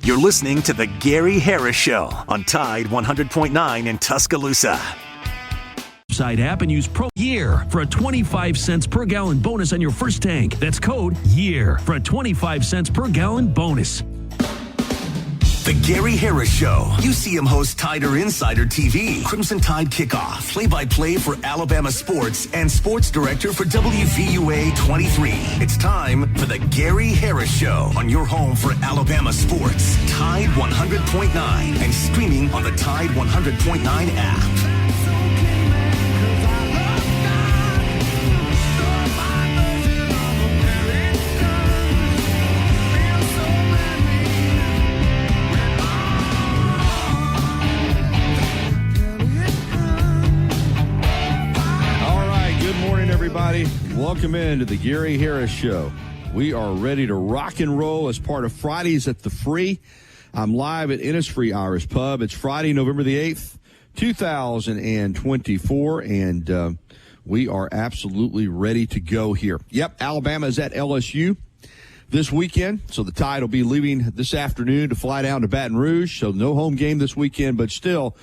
You're listening to The Gary Harris Show on Tide 100.9 in Tuscaloosa. Side app and use Pro YEAR for a 25 cents per gallon bonus on your first tank. That's code YEAR for a 25 cents per gallon bonus. The Gary Harris Show. UCM host Tider Insider TV, Crimson Tide Kickoff, play-by-play for Alabama sports, and sports director for WVUA 23. It's time for The Gary Harris Show on your home for Alabama sports. Tide 100.9 and streaming on the Tide 100.9 app. Welcome into the Gary Harris Show. We are ready to rock and roll as part of Fridays at the Free. I'm live at Innisfree Irish Pub. It's Friday, November the 8th, 2024, and we are absolutely ready to go here. Yep, Alabama is at LSU this weekend, so the Tide will be leaving this afternoon to fly down to Baton Rouge, so no home game this weekend, but still,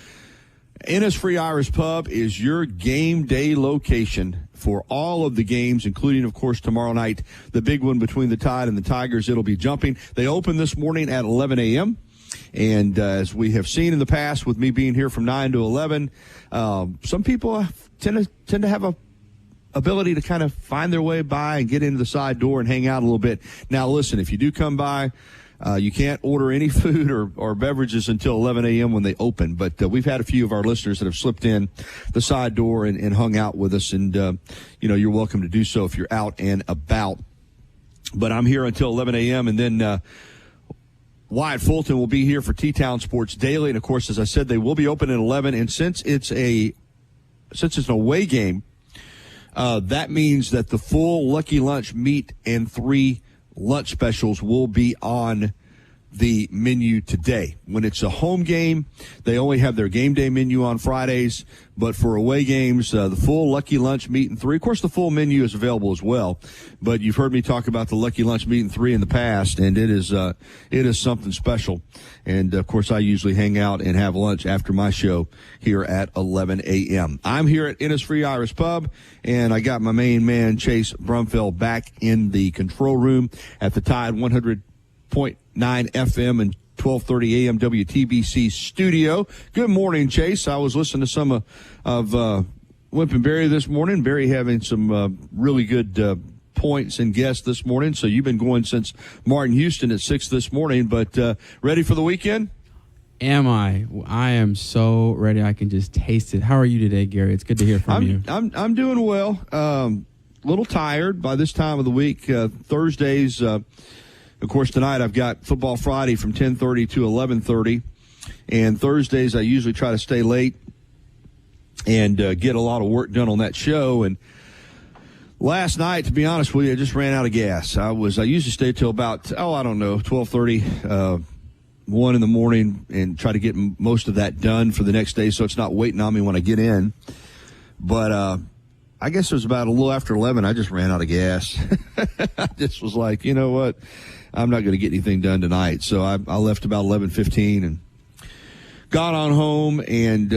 Innisfree Irish Pub is your game day location for all of the games, including, of course, tomorrow night, the big one between the Tide and the Tigers. It'll be jumping. They open this morning at 11 a.m., and as we have seen in the past with me being here from 9 to 11, some people tend to have a ability to kind of find their way by and get into the side door and hang out a little bit. Now, listen, if you do come by, you can't order any food or beverages until 11 a.m. when they open. But we've had a few of our listeners that have slipped in the side door and hung out with us. And, you're welcome to do so if you're out and about. But I'm here until 11 a.m. And then Wyatt Fulton will be here for T-Town Sports Daily. And, of course, as I said, they will be open at 11. And since it's an away game, that means that the full Lucky Lunch meat and 3 lunch specials will be on the menu today. When it's a home game, they only have their game day menu on Fridays, but for away games, the full Lucky Lunch meat and 3. Of course, the full menu is available as well, but you've heard me talk about the Lucky Lunch meat and 3 in the past, and it is something special. And of course, I usually hang out and have lunch after my show here at 11 a.m. I'm here at Innisfree Irish Pub, and I got my main man, Chase Brumfield, back in the control room at the Tide 100.9 FM and 1230 AM WTBC studio. Good morning, Chase. I was listening to some of Wimp and Barry this morning. Barry having some really good points and guests this morning. So you've been going since Martin Houston at 6 this morning, but ready for the weekend? Am I? I am so ready. I can just taste it. How are you today, Gary? It's good to hear from you. I'm doing well. A little tired by this time of the week. Thursdays, of course, tonight I've got Football Friday from 10:30 to 11:30, and Thursdays I usually try to stay late and get a lot of work done on that show. And last night, to be honest with you, I just ran out of gas. I usually stay till about 12:30, 1 in the morning, and try to get most of that done for the next day, so it's not waiting on me when I get in. But I guess it was about a little after 11. I just ran out of gas. I just was like, you know what? I'm not going to get anything done tonight. So I left about 11:15 and got on home and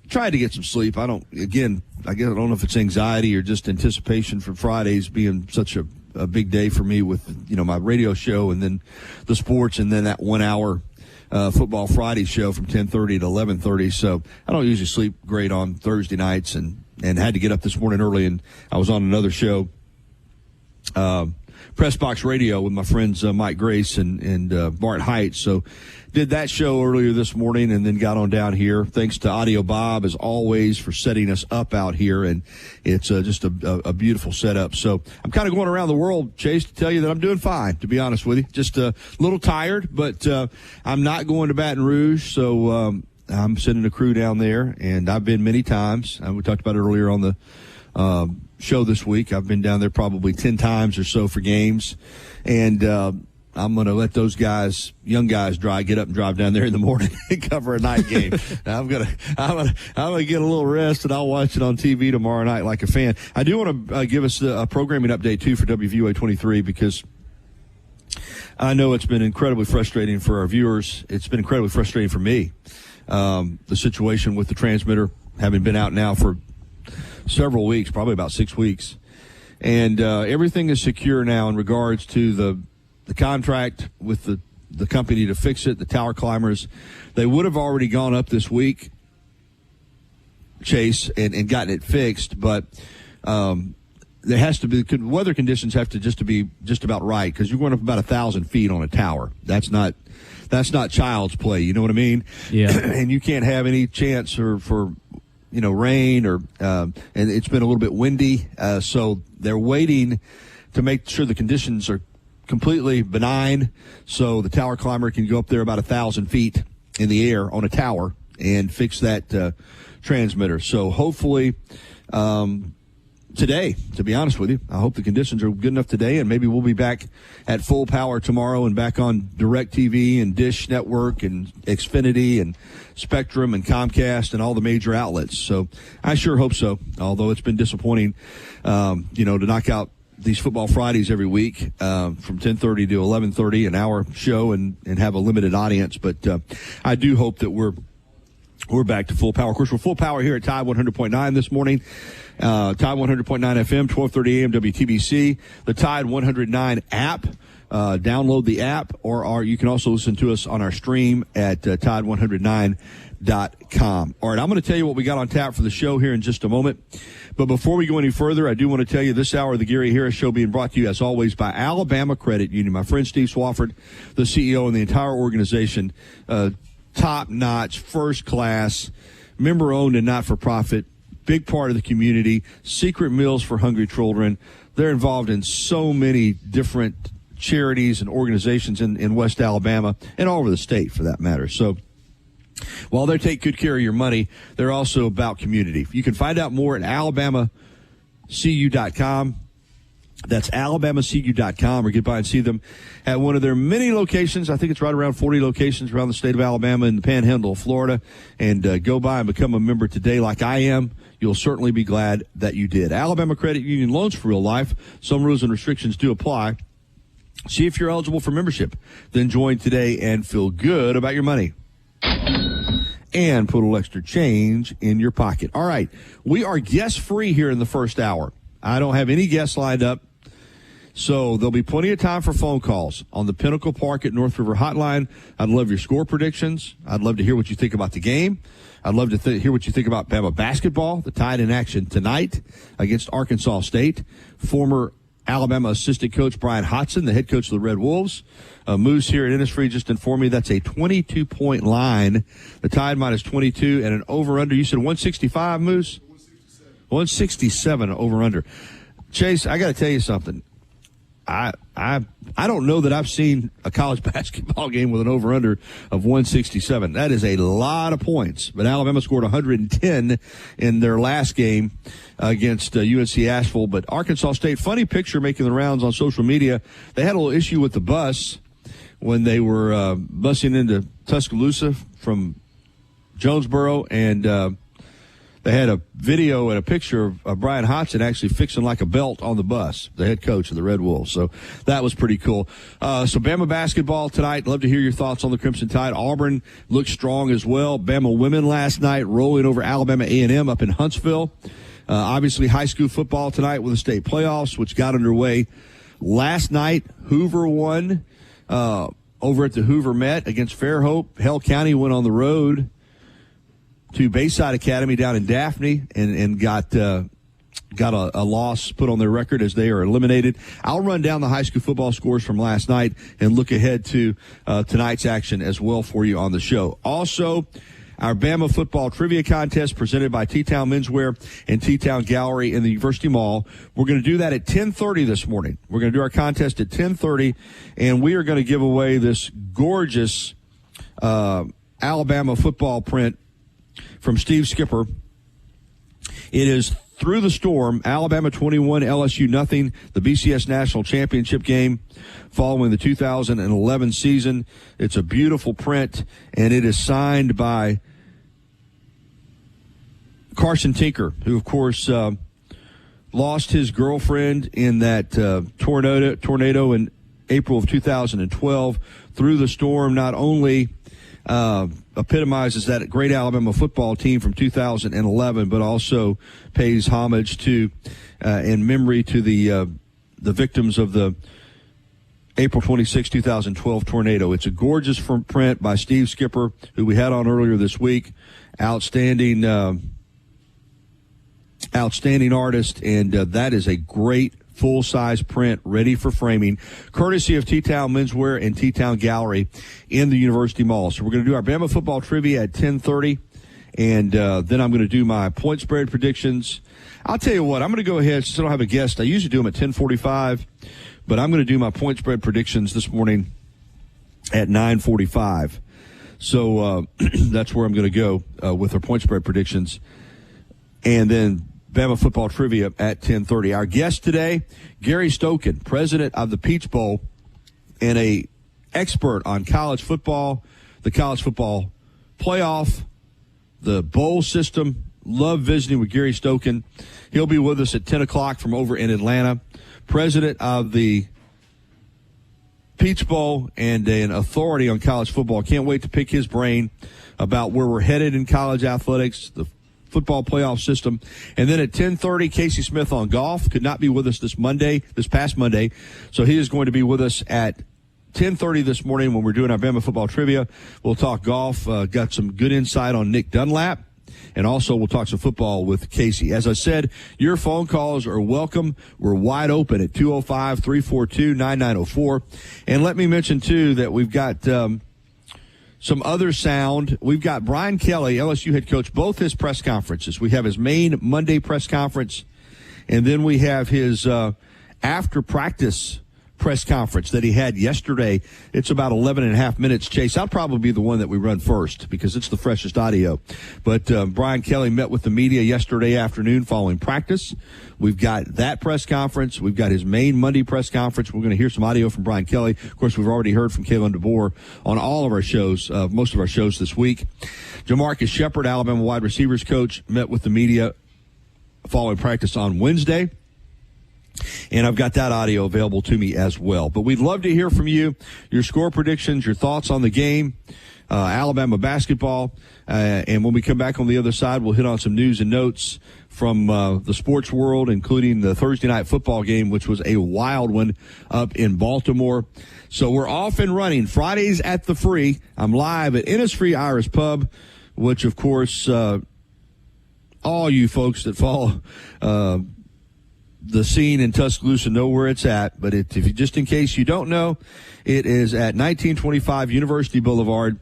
tried to get some sleep. I don't know if it's anxiety or just anticipation for Fridays being such a big day for me with, my radio show and then the sports and then that 1 hour Football Friday show from 10:30 to 11:30. So I don't usually sleep great on Thursday nights and had to get up this morning early, and I was on another show, Press Box Radio, with my friends Mike Grace and Bart Heights. So did that show earlier this morning and then got on down here. Thanks to Audio Bob, as always, for setting us up out here, and it's just a beautiful setup. So I'm kind of going around the world, Chase, to tell you that I'm doing fine, to be honest with you. Just a little tired, but I'm not going to Baton Rouge, so I'm sending a crew down there, and I've been many times. We talked about it earlier on the show this week. I've been down there probably 10 times or so for games, and I'm going to let those guys, young guys, get up and drive down there in the morning and cover a night game. I'm going to get a little rest, and I'll watch it on TV tomorrow night like a fan. I do want to give us a programming update too for WVUA 23, because I know it's been incredibly frustrating for our viewers. It's been incredibly frustrating for me. The situation with the transmitter, having been out now for several weeks, probably about 6 weeks. And everything is secure now in regards to the contract with the company to fix it, the tower climbers. They would have already gone up this week, Chase, and gotten it fixed, but there has to be, weather conditions have to be just about right, because you're going up about 1,000 feet on a tower. That's not child's play. You know what I mean? Yeah. And you can't have any chance for rain or and it's been a little bit windy, so they're waiting to make sure the conditions are completely benign, so the tower climber can go up there about 1,000 feet in the air on a tower and fix that transmitter. So hopefully today, to be honest with you, I hope the conditions are good enough today, and maybe we'll be back at full power tomorrow and back on DirecTV and Dish Network and Xfinity and Spectrum and Comcast and all the major outlets. So I sure hope so, although it's been disappointing, to knock out these Football Fridays every week from 10:30 to 11:30, an hour show, and have a limited audience. But I do hope that we're back to full power. Of course, we're full power here at Tide 100.9 this morning. Tide 100.9 FM, 12:30 a.m. WTBC. The Tide 109 app. Download the app, or you can also listen to us on our stream at Tide109.com. All right, I'm going to tell you what we got on tap for the show here in just a moment. But before we go any further, I do want to tell you this hour of the Gary Harris Show being brought to you, as always, by Alabama Credit Union. My friend Steve Swafford, the CEO, and the entire organization, top-notch, first-class, member-owned and not-for-profit, big part of the community, secret meals for hungry children. They're involved in so many different charities and organizations in West Alabama and all over the state, for that matter. So while they take good care of your money, they're also about community. You can find out more at alabamacu.com. That's alabamacu.com, or get by and see them at one of their many locations. I think it's right around 40 locations around the state of Alabama and the Panhandle of Florida. And go by and become a member today like I am. You'll certainly be glad that you did. Alabama Credit Union, loans for real life. Some rules and restrictions do apply. See if you're eligible for membership. Then join today and feel good about your money. And put a little extra change in your pocket. All right, we are guest-free here in the first hour. I don't have any guests lined up, so there'll be plenty of time for phone calls on the Pinnacle Park at North River Hotline. I'd love your score predictions. I'd love to hear what you think about the game. I'd love to hear what you think about Bama basketball, the Tide in action tonight against Arkansas State. Former Alabama assistant coach Brian Hodson, the head coach of the Red Wolves. Moose here at Innisfree just informed me that's a 22-point line. The Tide minus 22 and an over-under. You said 165, Moose? 167 over-under. Chase, I got to tell you something. I don't know that I've seen a college basketball game with an over-under of 167. That is a lot of points. But Alabama scored 110 in their last game against UNC Asheville. But Arkansas State, funny picture making the rounds on social media. They had a little issue with the bus when they were busing into Tuscaloosa from Jonesboro, and they had a video and a picture of Brian Hodson actually fixing like a belt on the bus, the head coach of the Red Wolves. So that was pretty cool. So Bama basketball tonight. Love to hear your thoughts on the Crimson Tide. Auburn looked strong as well. Bama women last night rolling over Alabama A&M up in Huntsville. Obviously high school football tonight with the state playoffs, which got underway last night. Hoover won over at the Hoover Met against Fairhope. Hell County went on the road to Bayside Academy down in Daphne and got a loss put on their record as they are eliminated. I'll run down the high school football scores from last night and look ahead to tonight's action as well for you on the show. Also, our Bama football trivia contest presented by T-Town Menswear and T-Town Gallery in the University Mall. We're going to do that at 10:30 this morning. We're going to do our contest at 10:30, and we are going to give away this gorgeous Alabama football print from Steve Skipper. It is Through the Storm, Alabama 21, LSU nothing, the BCS National Championship game following the 2011 season. It's a beautiful print, and it is signed by Carson Tinker, who, of course, lost his girlfriend in that tornado in April of 2012. Through the Storm not only epitomizes that great Alabama football team from 2011, but also pays homage to in memory to the victims of the April 26, 2012 tornado. It's a gorgeous print by Steve Skipper, who we had on earlier this week. Outstanding artist, and that is a great full-size print ready for framing, courtesy of T-Town Menswear and T-Town Gallery in the University Mall. So we're going to do our Bama football trivia at 10:30, and then I'm going to do my point spread predictions. I'll tell you what, I'm going to go ahead, since I don't have a guest. I usually do them at 10:45, but I'm going to do my point spread predictions this morning at 9:45. So that's where I'm going to go with our point spread predictions. And then Bama football trivia at 10:30. Our guest today, Gary Stokan, president of the Peach Bowl and a expert on college football, the college football playoff, the bowl system. Love visiting with Gary Stokan. He'll be with us at 10 o'clock from over in Atlanta. President of the Peach Bowl and an authority on college football. Can't wait to pick his brain about where we're headed in college athletics, the football playoff system. And then at 10:30, Casey Smith on golf. Could not be with us this past Monday. So he is going to be with us at 10:30 this morning when we're doing our Bama football trivia. We'll talk golf. Got some good insight on Nick Dunlap. And also we'll talk some football with Casey. As I said, your phone calls are welcome. We're wide open at 205-342-9904. And let me mention, too, that we've got some other sound. We've got Brian Kelly, LSU head coach, both his press conferences. We have his main Monday press conference, and then we have his after practice press conference that he had yesterday. It's about 11 and a half minutes, Chase. I'll probably be the one that we run first because it's the freshest audio. But Brian Kelly met with the media yesterday afternoon following practice. We've got that press conference. We've got his main Monday press conference. We're going to hear some audio from Brian Kelly. Of course, we've already heard from Kalen DeBoer on all of our shows, most of our shows this week. Jamarcus Shepard, Alabama wide receivers coach, met with the media following practice on Wednesday. And I've got that audio available to me as well. But we'd love to hear from you, your score predictions, your thoughts on the game, Alabama basketball. And when we come back on the other side, we'll hit on some news and notes from the sports world, including the Thursday night football game, which was a wild one up in Baltimore. So we're off and running. Fridays at the Free. I'm live at Innisfree Irish Pub, which, of course, all you folks that follow the scene in Tuscaloosa know where it's at, but just in case you don't know, it is at 1925 University Boulevard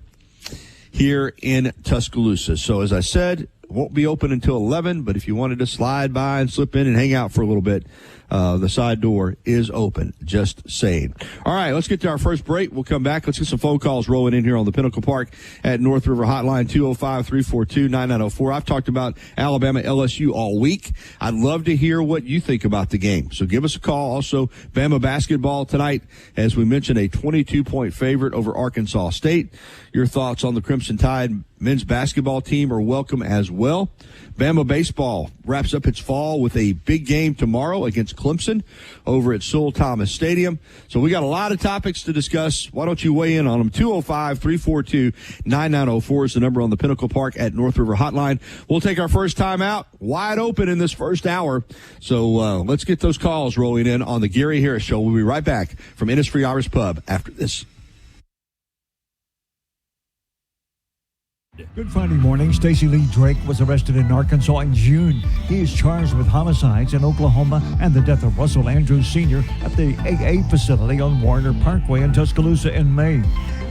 here in Tuscaloosa. So as I said, it won't be open until 11, but if you wanted to slide by and slip in and hang out for a little bit, the side door is open. Just saying. All right, let's get to our first break. We'll come back. Let's get some phone calls rolling in here on the Pinnacle Park at North River Hotline, 205-342-9904. I've talked about Alabama LSU all week. I'd love to hear what you think about the game. So give us a call. Also, Bama basketball tonight, as we mentioned, a 22-point favorite over Arkansas State. Your thoughts on the Crimson Tide men's basketball team are welcome as well. Bama baseball wraps up its fall with a big game tomorrow against Clemson over at Sewell Thomas Stadium. So we got a lot of topics to discuss. Why don't you weigh in on them? 205-342-9904 is the number on the Pinnacle Park at North River Hotline. We'll take our first time out, wide open in this first hour. So let's get those calls rolling in on the Gary Harris Show. We'll be right back from Innisfree Irish Pub after this. Good Friday morning. Stacey Lee Drake was arrested in Arkansas in June. He is charged with homicides in Oklahoma and the death of Russell Andrews Sr. at the AA facility on Warner Parkway in Tuscaloosa in May.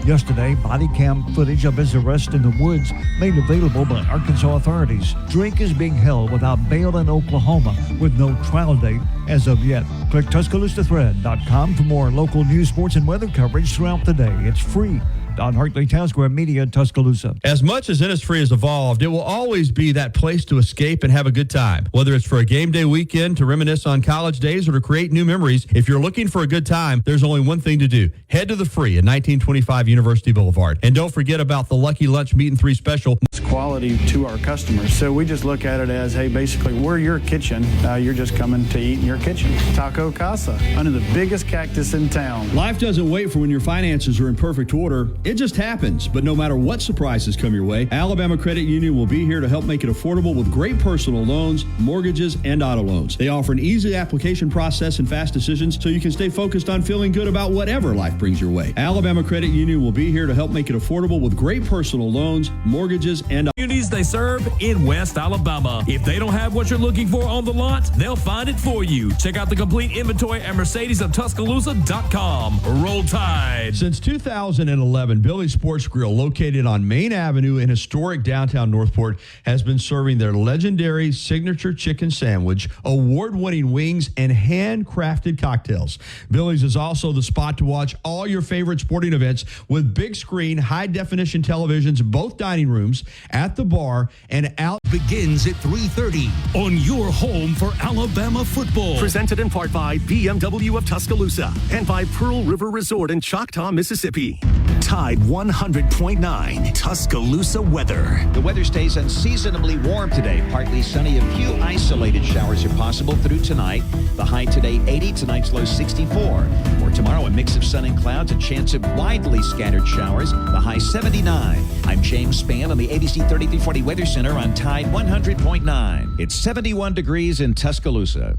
Yesterday, body cam footage of his arrest in the woods made available by Arkansas authorities. Drake is being held without bail in Oklahoma with no trial date as of yet. Click TuscaloosaThread.com for more local news, sports, and weather coverage throughout the day. It's free. Don Hartley, Town Square Media, Tuscaloosa. As much as Innisfree has evolved, it will always be that place to escape and have a good time. Whether it's for a game day weekend, to reminisce on college days, or to create new memories, if you're looking for a good time, there's only one thing to do. Head to the Free at 1925 University Boulevard. And don't forget about the Lucky Lunch Meat and 3 special. It's quality to our customers. So we just look at it as, hey, basically, we're your kitchen. You're just coming to eat in your kitchen. Taco Casa, under the biggest cactus in town. Life doesn't wait for when your finances are in perfect order. It just happens. But no matter what surprises come your way, Alabama Credit Union will be here to help make it affordable with great personal loans, mortgages, and auto loans. They offer an easy application process and fast decisions so you can stay focused on feeling good about whatever life brings your way. Alabama Credit Union will be here to help make it affordable with great personal loans, mortgages, and Communities they serve in West Alabama. If they don't have what you're looking for on the lot, they'll find it for you. Check out the complete inventory at Mercedes-of-Tuscaloosa.com. Roll Tide. Since 2011, Billy's Sports Grill, located on Main Avenue in historic downtown Northport, has been serving their legendary signature chicken sandwich, award-winning wings, and handcrafted cocktails. Billy's is also the spot to watch all your favorite sporting events with big screen, high-definition televisions, both dining rooms, at the bar, and out. Begins at 3:30 on your home for Alabama football. Presented in part by BMW of Tuscaloosa and by Pearl River Resort in Choctaw, Mississippi. Tide 100.9 Tuscaloosa weather. The weather stays unseasonably warm today. Partly sunny. A few isolated showers are possible through tonight. The high today 80, tonight's low 64. For tomorrow, a mix of sun and clouds, a chance of widely scattered showers. The high 79. I'm James Spann on the ABC 3340 Weather Center on Tide 100.9. It's 71 degrees in Tuscaloosa.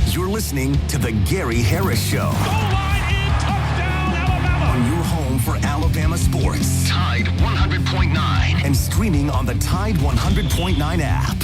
You're listening to The Gary Harris Show. Goal line in, touchdown, Alabama. On your home for Alabama sports. Tide 100.9. And streaming on the Tide 100.9 app.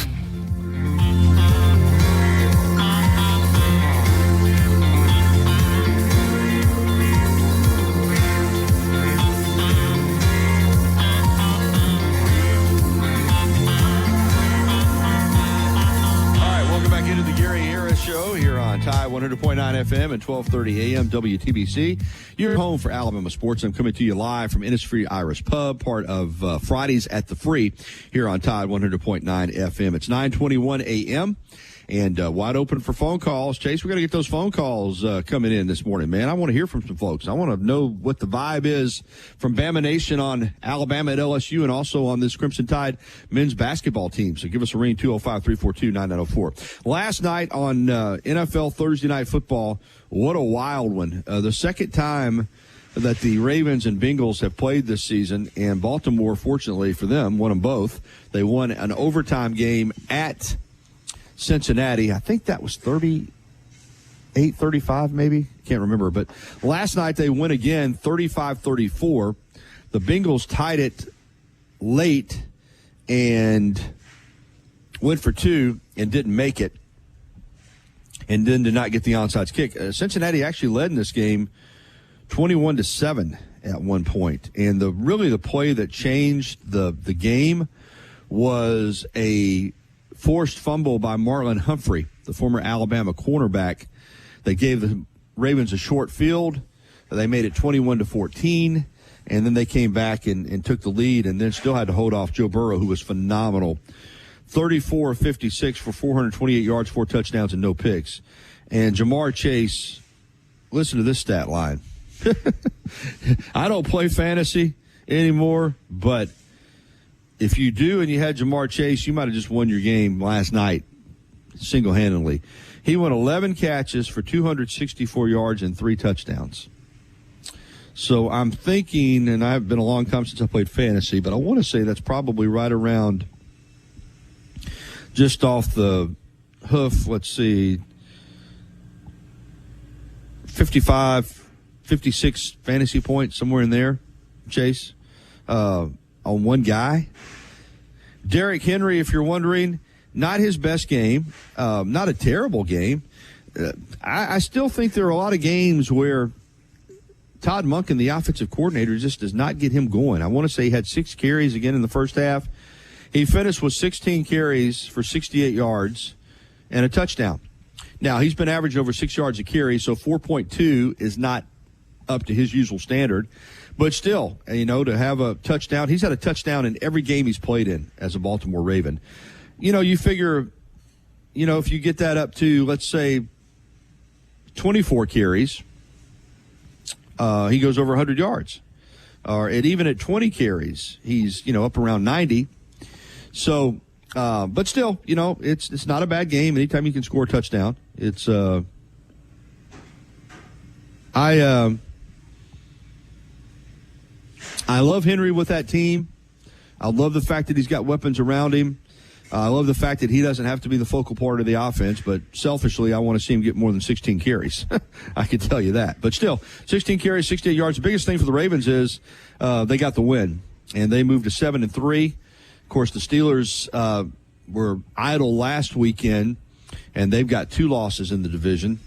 Show here on Tide 100.9 FM and 1230 AM WTBC. Your home for Alabama sports. I'm coming to you live from Innisfree Irish Pub, part of Fridays at the Free here on Tide 100.9 FM. It's 9:21 AM and wide open for phone calls. Chase, we got to get those phone calls coming in this morning, man. I want to hear from some folks. I want to know what the vibe is from Bama Nation on Alabama at LSU and also on this Crimson Tide men's basketball team. So give us a ring, 205-342-9904. Last night on NFL Thursday Night Football, what a wild one. The second time that the Ravens and Bengals have played this season, and Baltimore, fortunately for them, won them both. They won an overtime game at Cincinnati. I think that was 38-35 maybe. Can't remember. But last night they win again, 35-34. The Bengals tied it late and went for two and didn't make it, and then did not get the onside kick. Cincinnati actually led in this game 21-7 at one point. And the play that changed the game was a forced fumble by Marlon Humphrey, the former Alabama cornerback. They gave the Ravens a short field. They made it 21-14, and then they came back and took the lead, and then still had to hold off Joe Burrow, who was phenomenal. 34-56 for 428 yards, 4 touchdowns, and no picks. And Jamar Chase, listen to this stat line. I don't play fantasy anymore, but if you do and you had Jamar Chase, you might have just won your game last night single-handedly. He went 11 catches for 264 yards and 3 touchdowns. So I'm thinking, and I've been a long time since I played fantasy, but I want to say that's probably right around just off the hoof, let's see, 55, 56 fantasy points, somewhere in there, Chase, on one guy. Derrick Henry, if you're wondering, not his best game, not a terrible game. I still think there are a lot of games where Todd Monken, the offensive coordinator, just does not get him going. I want to say he had 6 carries again in the first half. He finished with 16 carries for 68 yards and a touchdown. Now, he's been averaging over 6 yards a carry, so 4.2 is not up to his usual standard. But still, to have a touchdown, he's had a touchdown in every game he's played in as a Baltimore Raven. You figure, if you get that up to, let's say, 24 carries, he goes over 100 yards. Even at 20 carries, he's, up around 90. So, but still, it's not a bad game. Anytime you can score a touchdown, it's I love Henry with that team. I love the fact that he's got weapons around him. I love the fact that he doesn't have to be the focal part of the offense, but selfishly, I want to see him get more than 16 carries. I can tell you that. But still, 16 carries, 68 yards. The biggest thing for the Ravens is they got the win, and they moved to 7-3. Of course, the Steelers were idle last weekend, and they've got 2 losses in the division.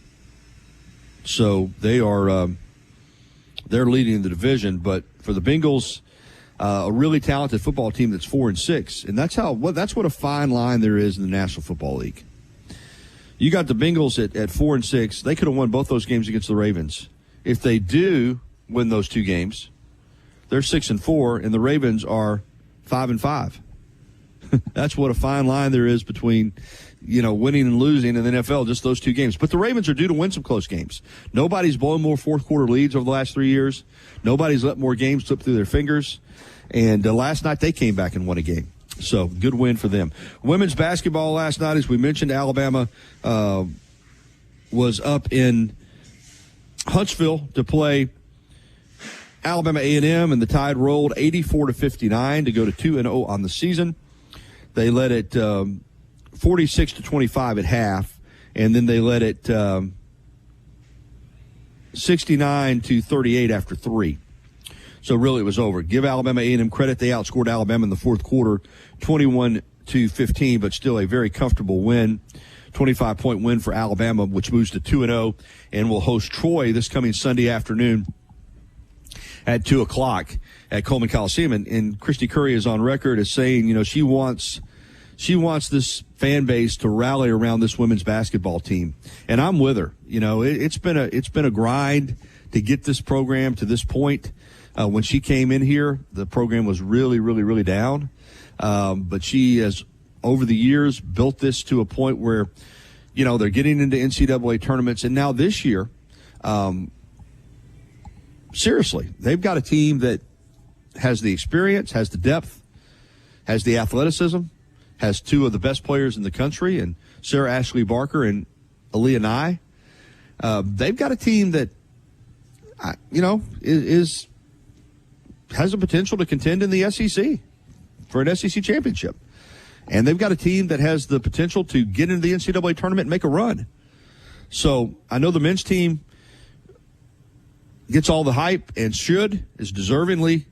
So they are they're leading the division. But for the Bengals, a really talented football team that's 4-6, and that's what a fine line there is in the National Football League. You got the Bengals at 4-6. They could have won both those games against the Ravens. If they do win those 2 games, they're 6-4, and the Ravens are 5-5. That's what a fine line there is between, winning and losing in the NFL, just those 2 games. But the Ravens are due to win some close games. Nobody's blown more fourth-quarter leads over the last 3 years. Nobody's let more games slip through their fingers. And last night they came back and won a game. So good win for them. Women's basketball last night, as we mentioned, Alabama was up in Huntsville to play Alabama A&M, and the Tide rolled 84-59 to go to 2-0 on the season. They led it 46-25 at half, and then they led it 69-38 after 3. So really it was over. Give Alabama A&M credit. They outscored Alabama in the fourth quarter 21-15, but still a very comfortable win. 25-point win for Alabama, which moves to 2-0, and will host Troy this coming Sunday afternoon at 2 o'clock at Coleman Coliseum. And Christy Curry is on record as saying, she wants this fan base to rally around this women's basketball team. And I'm with her. It's been a grind to get this program to this point. When she came in here, the program was really, really, really down. But she has, over the years, built this to a point where, they're getting into NCAA tournaments. And now this year, seriously, they've got a team that has the experience, has the depth, has the athleticism, has 2 of the best players in the country, and Sarah Ashley Barker and Aaliyah Nye. They've got a team that, has the potential to contend in the SEC for an SEC championship. And they've got a team that has the potential to get into the NCAA tournament and make a run. So I know the men's team gets all the hype and is deservingly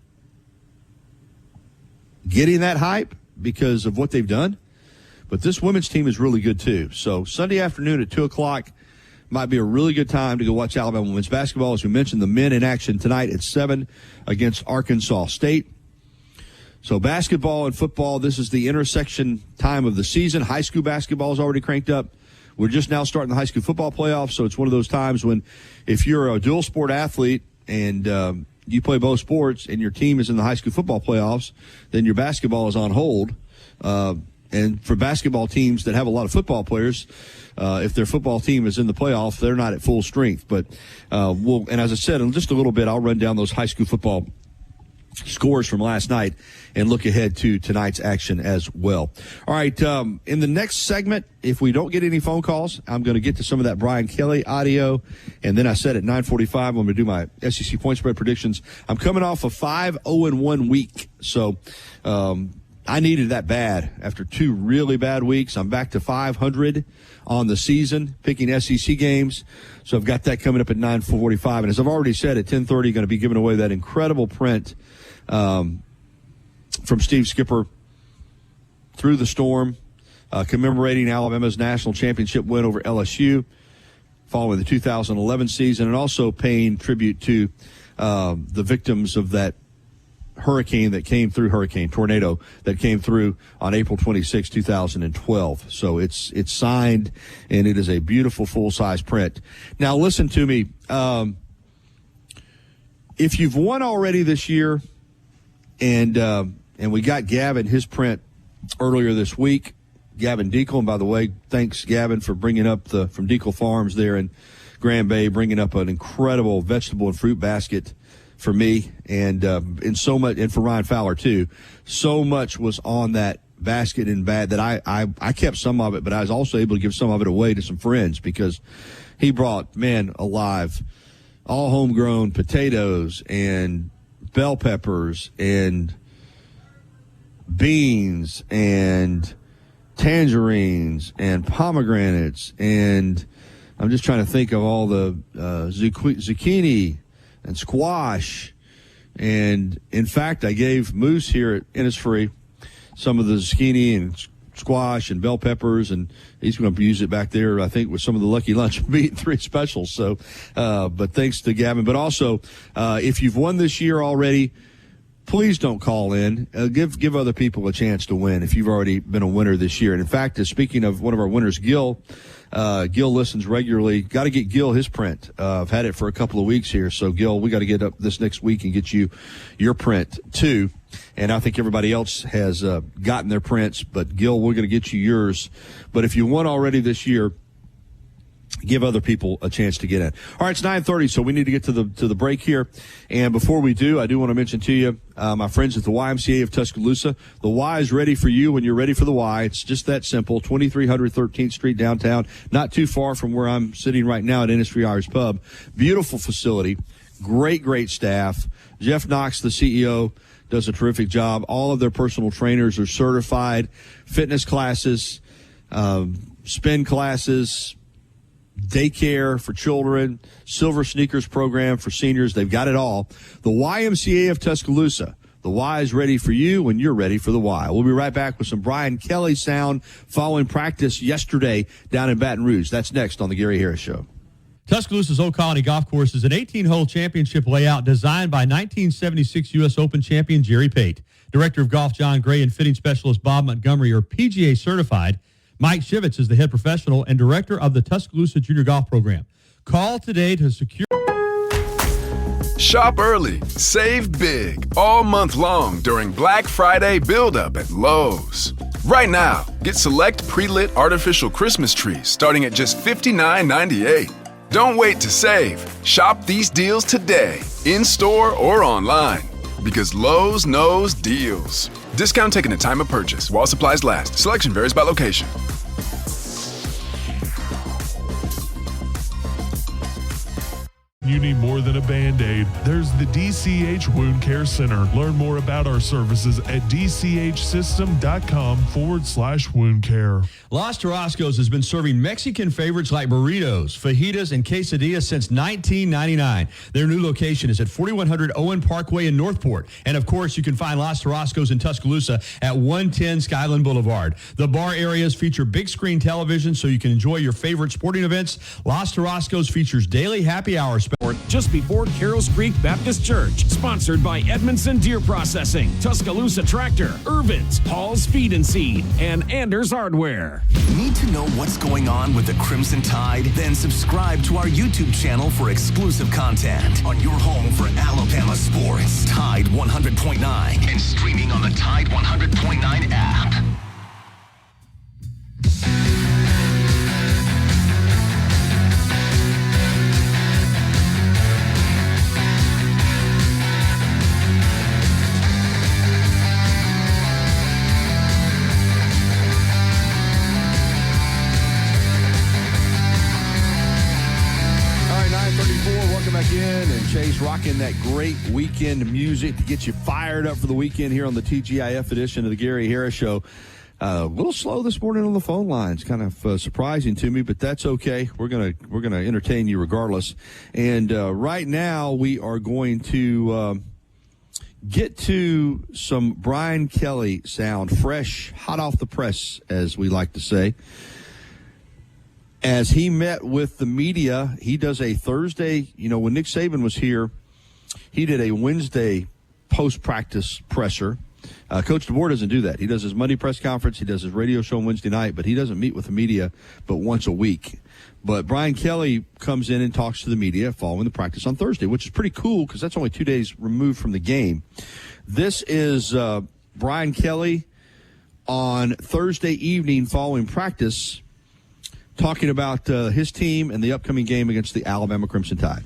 getting that hype because of what they've done. But this women's team is really good too. So Sunday afternoon at 2 o'clock might be a really good time to go watch Alabama women's basketball. As we mentioned, the men in action tonight at 7 against Arkansas State. So basketball and football, this is the intersection time of the season. High school basketball is already cranked up. We're just now starting the high school football playoffs, so it's one of those times when if you're a dual sport athlete and you play both sports and your team is in the high school football playoffs, then your basketball is on hold. And for basketball teams that have a lot of football players, if their football team is in the playoffs, they're not at full strength. But and as I said, in just a little bit, I'll run down those high school football scores from last night and look ahead to tonight's action as well. All right, in the next segment, if we don't get any phone calls, I'm going to get to some of that Brian Kelly audio, and then I said at 9:45 I'm going to do my SEC point spread predictions. I'm coming off a 5-0-1 week, so I needed that bad after 2 really bad weeks. I'm back to 500 on the season, picking SEC games. So I've got that coming up at 9:45. And as I've already said, at 10:30, going to be giving away that incredible print from Steve Skipper, Through the Storm, commemorating Alabama's national championship win over LSU following the 2011 season, and also paying tribute to the victims of that hurricane tornado that came through on April 26, 2012. So it's signed, and it is a beautiful full-size print. Now, listen to me. if you've won already this year, and we got Gavin his print earlier this week, Gavin Deacle, and by the way, thanks Gavin for bringing up from Deacle Farms there in Grand Bay, bringing up an incredible vegetable and fruit basket for me, and so much, and for Ryan Fowler too. So much was on that basket and bag that I kept some of it, but I was also able to give some of it away to some friends because he brought, man alive, all homegrown potatoes and bell peppers and beans and tangerines and pomegranates, and I'm just trying to think of all the zucchini and squash. And in fact, I gave Moose here at Innisfree some of the zucchini and squash and bell peppers, and he's going to use it back there, I think, with some of the Lucky Lunch Meat 3 specials. So, but thanks to Gavin. But also, if you've won this year already, please don't call in. Give other people a chance to win if you've already been a winner this year. And in fact, speaking of one of our winners, Gil listens regularly. Got to get Gil his print. I've had it for a couple of weeks here. So, Gil, we got to get up this next week and get you your print, too. And I think everybody else has gotten their prints. But, Gil, we're going to get you yours. But if you won already this year, give other people a chance to get in. All right, it's 9:30, so we need to get to the break here. And before we do, I do want to mention to you, my friends at the YMCA of Tuscaloosa. The Y is ready for you when you're ready for the Y. It's just that simple. 2300 13th Street downtown, not too far from where I'm sitting right now at Innisfree Irish Pub. Beautiful facility, great staff. Jeff Knox, the CEO, does a terrific job. All of their personal trainers are certified. Fitness classes, spin classes, daycare for children, silver sneakers program for seniors. They've got it all. The YMCA of Tuscaloosa. The Y is ready for you when you're ready for the Y. We'll be right back with some Brian Kelly sound following practice yesterday down in Baton Rouge. That's next on the Gary Harris Show. Tuscaloosa's Old Colony Golf Course is an 18-hole championship layout designed by 1976 U.S. Open champion Jerry Pate. Director of Golf John Gray and fitting specialist Bob Montgomery are PGA certified. Mike Shivitz is the head professional and director of the Tuscaloosa Junior Golf Program. Call today to secure. Shop early, save big, all month long during Black Friday build-up at Lowe's. Right now, get select pre-lit artificial Christmas trees starting at just $59.98. Don't wait to save. Shop these deals today, in-store or online, because Lowe's knows deals. Discount taken at time of purchase while supplies last. Selection varies by location. You need more than a Band-Aid. There's the DCH Wound Care Center. Learn more about our services at dchsystem.com/wound care. Los Tarascos has been serving Mexican favorites like burritos, fajitas, and quesadillas since 1999. Their new location is at 4100 Owen Parkway in Northport. And, of course, you can find Los Tarascos in Tuscaloosa at 110 Skyland Boulevard. The bar areas feature big screen television so you can enjoy your favorite sporting events. Los Tarascos features daily happy hour just before Carroll's Creek Baptist Church. Sponsored by Edmondson Deer Processing, Tuscaloosa Tractor, Irvin's, Paul's Feed and Seed, and Anders Hardware. Need to know what's going on with the Crimson Tide? Then subscribe to our YouTube channel for exclusive content on your home for Alabama sports. Tide 100.9 and streaming on the Tide 100.9 app. And Chase rocking that great weekend music to get you fired up for the weekend here on the TGIF edition of the Gary Harris Show. A little slow this morning on the phone lines, kind of surprising to me, but that's okay. We're gonna entertain you regardless. And right now we are going to get to some Brian Kelly sound, fresh, hot off the press, as we like to say. As he met with the media, he does a Thursday, when Nick Saban was here, he did a Wednesday post-practice presser. Coach DeBoer doesn't do that. He does his Monday press conference. He does his radio show on Wednesday night, but he doesn't meet with the media but once a week. But Brian Kelly comes in and talks to the media following the practice on Thursday, which is pretty cool because that's only 2 days removed from the game. This is Brian Kelly on Thursday evening following practice talking about his team and the upcoming game against the Alabama Crimson Tide.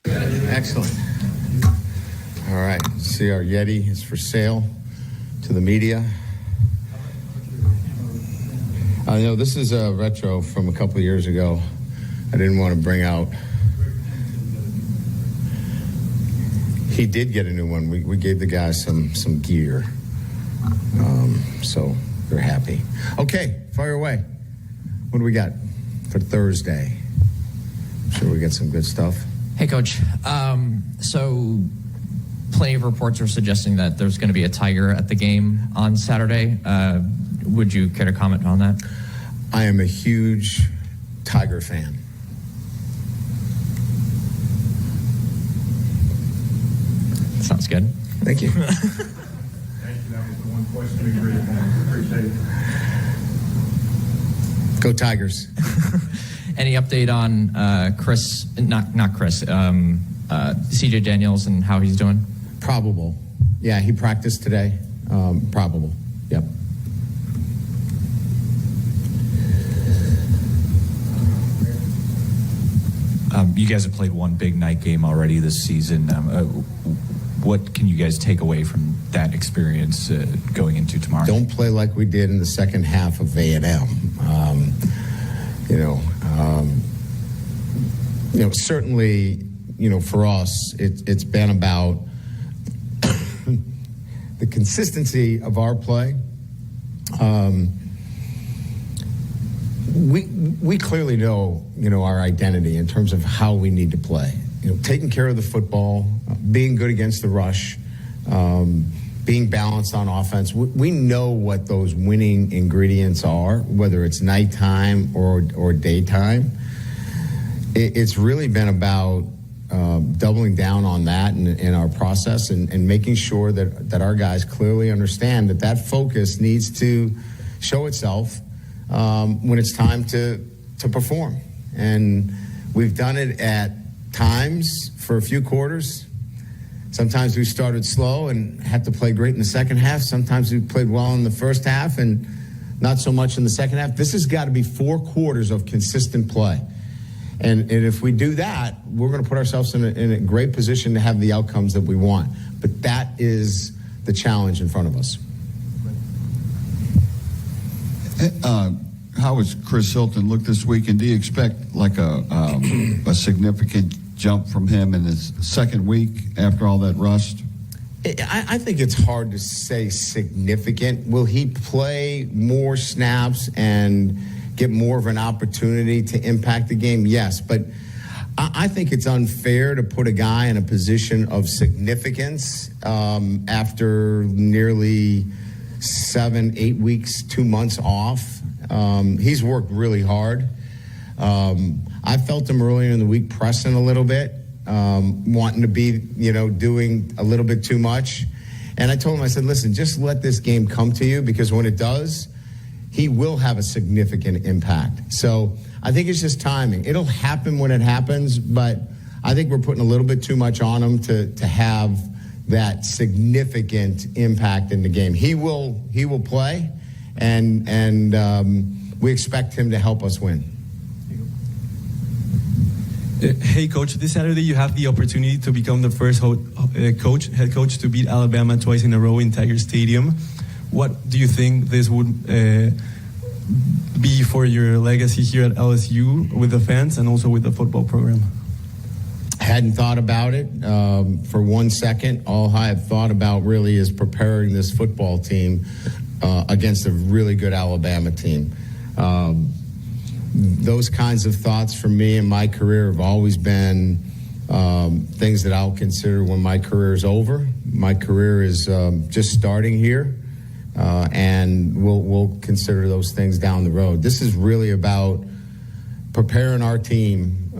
Excellent. All right. See, our Yeti is for sale to the media. I know this is a retro from a couple of years ago. I didn't want to bring out. He did get a new one. We gave the guys some gear. So they're happy. Okay, fire away. What do we got for Thursday? I'm sure we get some good stuff. Hey, Coach. So plenty of reports are suggesting that there's going to be a Tiger at the game on Saturday. Would you care to comment on that? I am a huge Tiger fan. Sounds good. Thank you. Thank you. That was the one question we agreed upon. Appreciate it. Go Tigers. Any update on Chris, not Chris, CJ Daniels and how he's doing? Probable. Yeah, he practiced today. Probable. Yep. You guys have played one big night game already this season. What can you guys take away from that experience going into tomorrow? Don't play like we did in the second half of A&M. Certainly, for us, it's been about the consistency of our play. We clearly know, our identity in terms of how we need to play. Taking care of the football, being good against the rush, being balanced on offense. We know what those winning ingredients are, whether it's nighttime or daytime. It's really been about doubling down on that in our process and making sure that our guys clearly understand that focus needs to show itself when it's time to perform. And we've done it at times for a few quarters. Sometimes we started slow and had to play great in the second half. Sometimes we played well in the first half and not so much in the second half. This has got to be 4 quarters of consistent play. And if we do that, we're going to put ourselves in a great position to have the outcomes that we want. But that is the challenge in front of us. How has Chris Hilton looked this week, and do you expect like a significant jump from him in his second week after all that rust? I think it's hard to say significant. Will he play more snaps and get more of an opportunity to impact the game? Yes, but I think it's unfair to put a guy in a position of significance after nearly 7-8 weeks, 2 months off. He's worked really hard. I felt him earlier in the week pressing a little bit, wanting to be, doing a little bit too much. And I told him, I said, listen, just let this game come to you, because when it does, he will have a significant impact. So I think it's just timing. It'll happen when it happens, but I think we're putting a little bit too much on him to have that significant impact in the game. He will play, and we expect him to help us win. Hey, Coach, this Saturday you have the opportunity to become the first head coach to beat Alabama twice in a row in Tiger Stadium. What do you think this would be for your legacy here at LSU with the fans and also with the football program? Hadn't thought about it for 1 second. All I have thought about really is preparing this football team against a really good Alabama team. Those kinds of thoughts for me in my career have always been things that I'll consider when my career is over. My career is just starting here, and we'll consider those things down the road. This is really about preparing our team,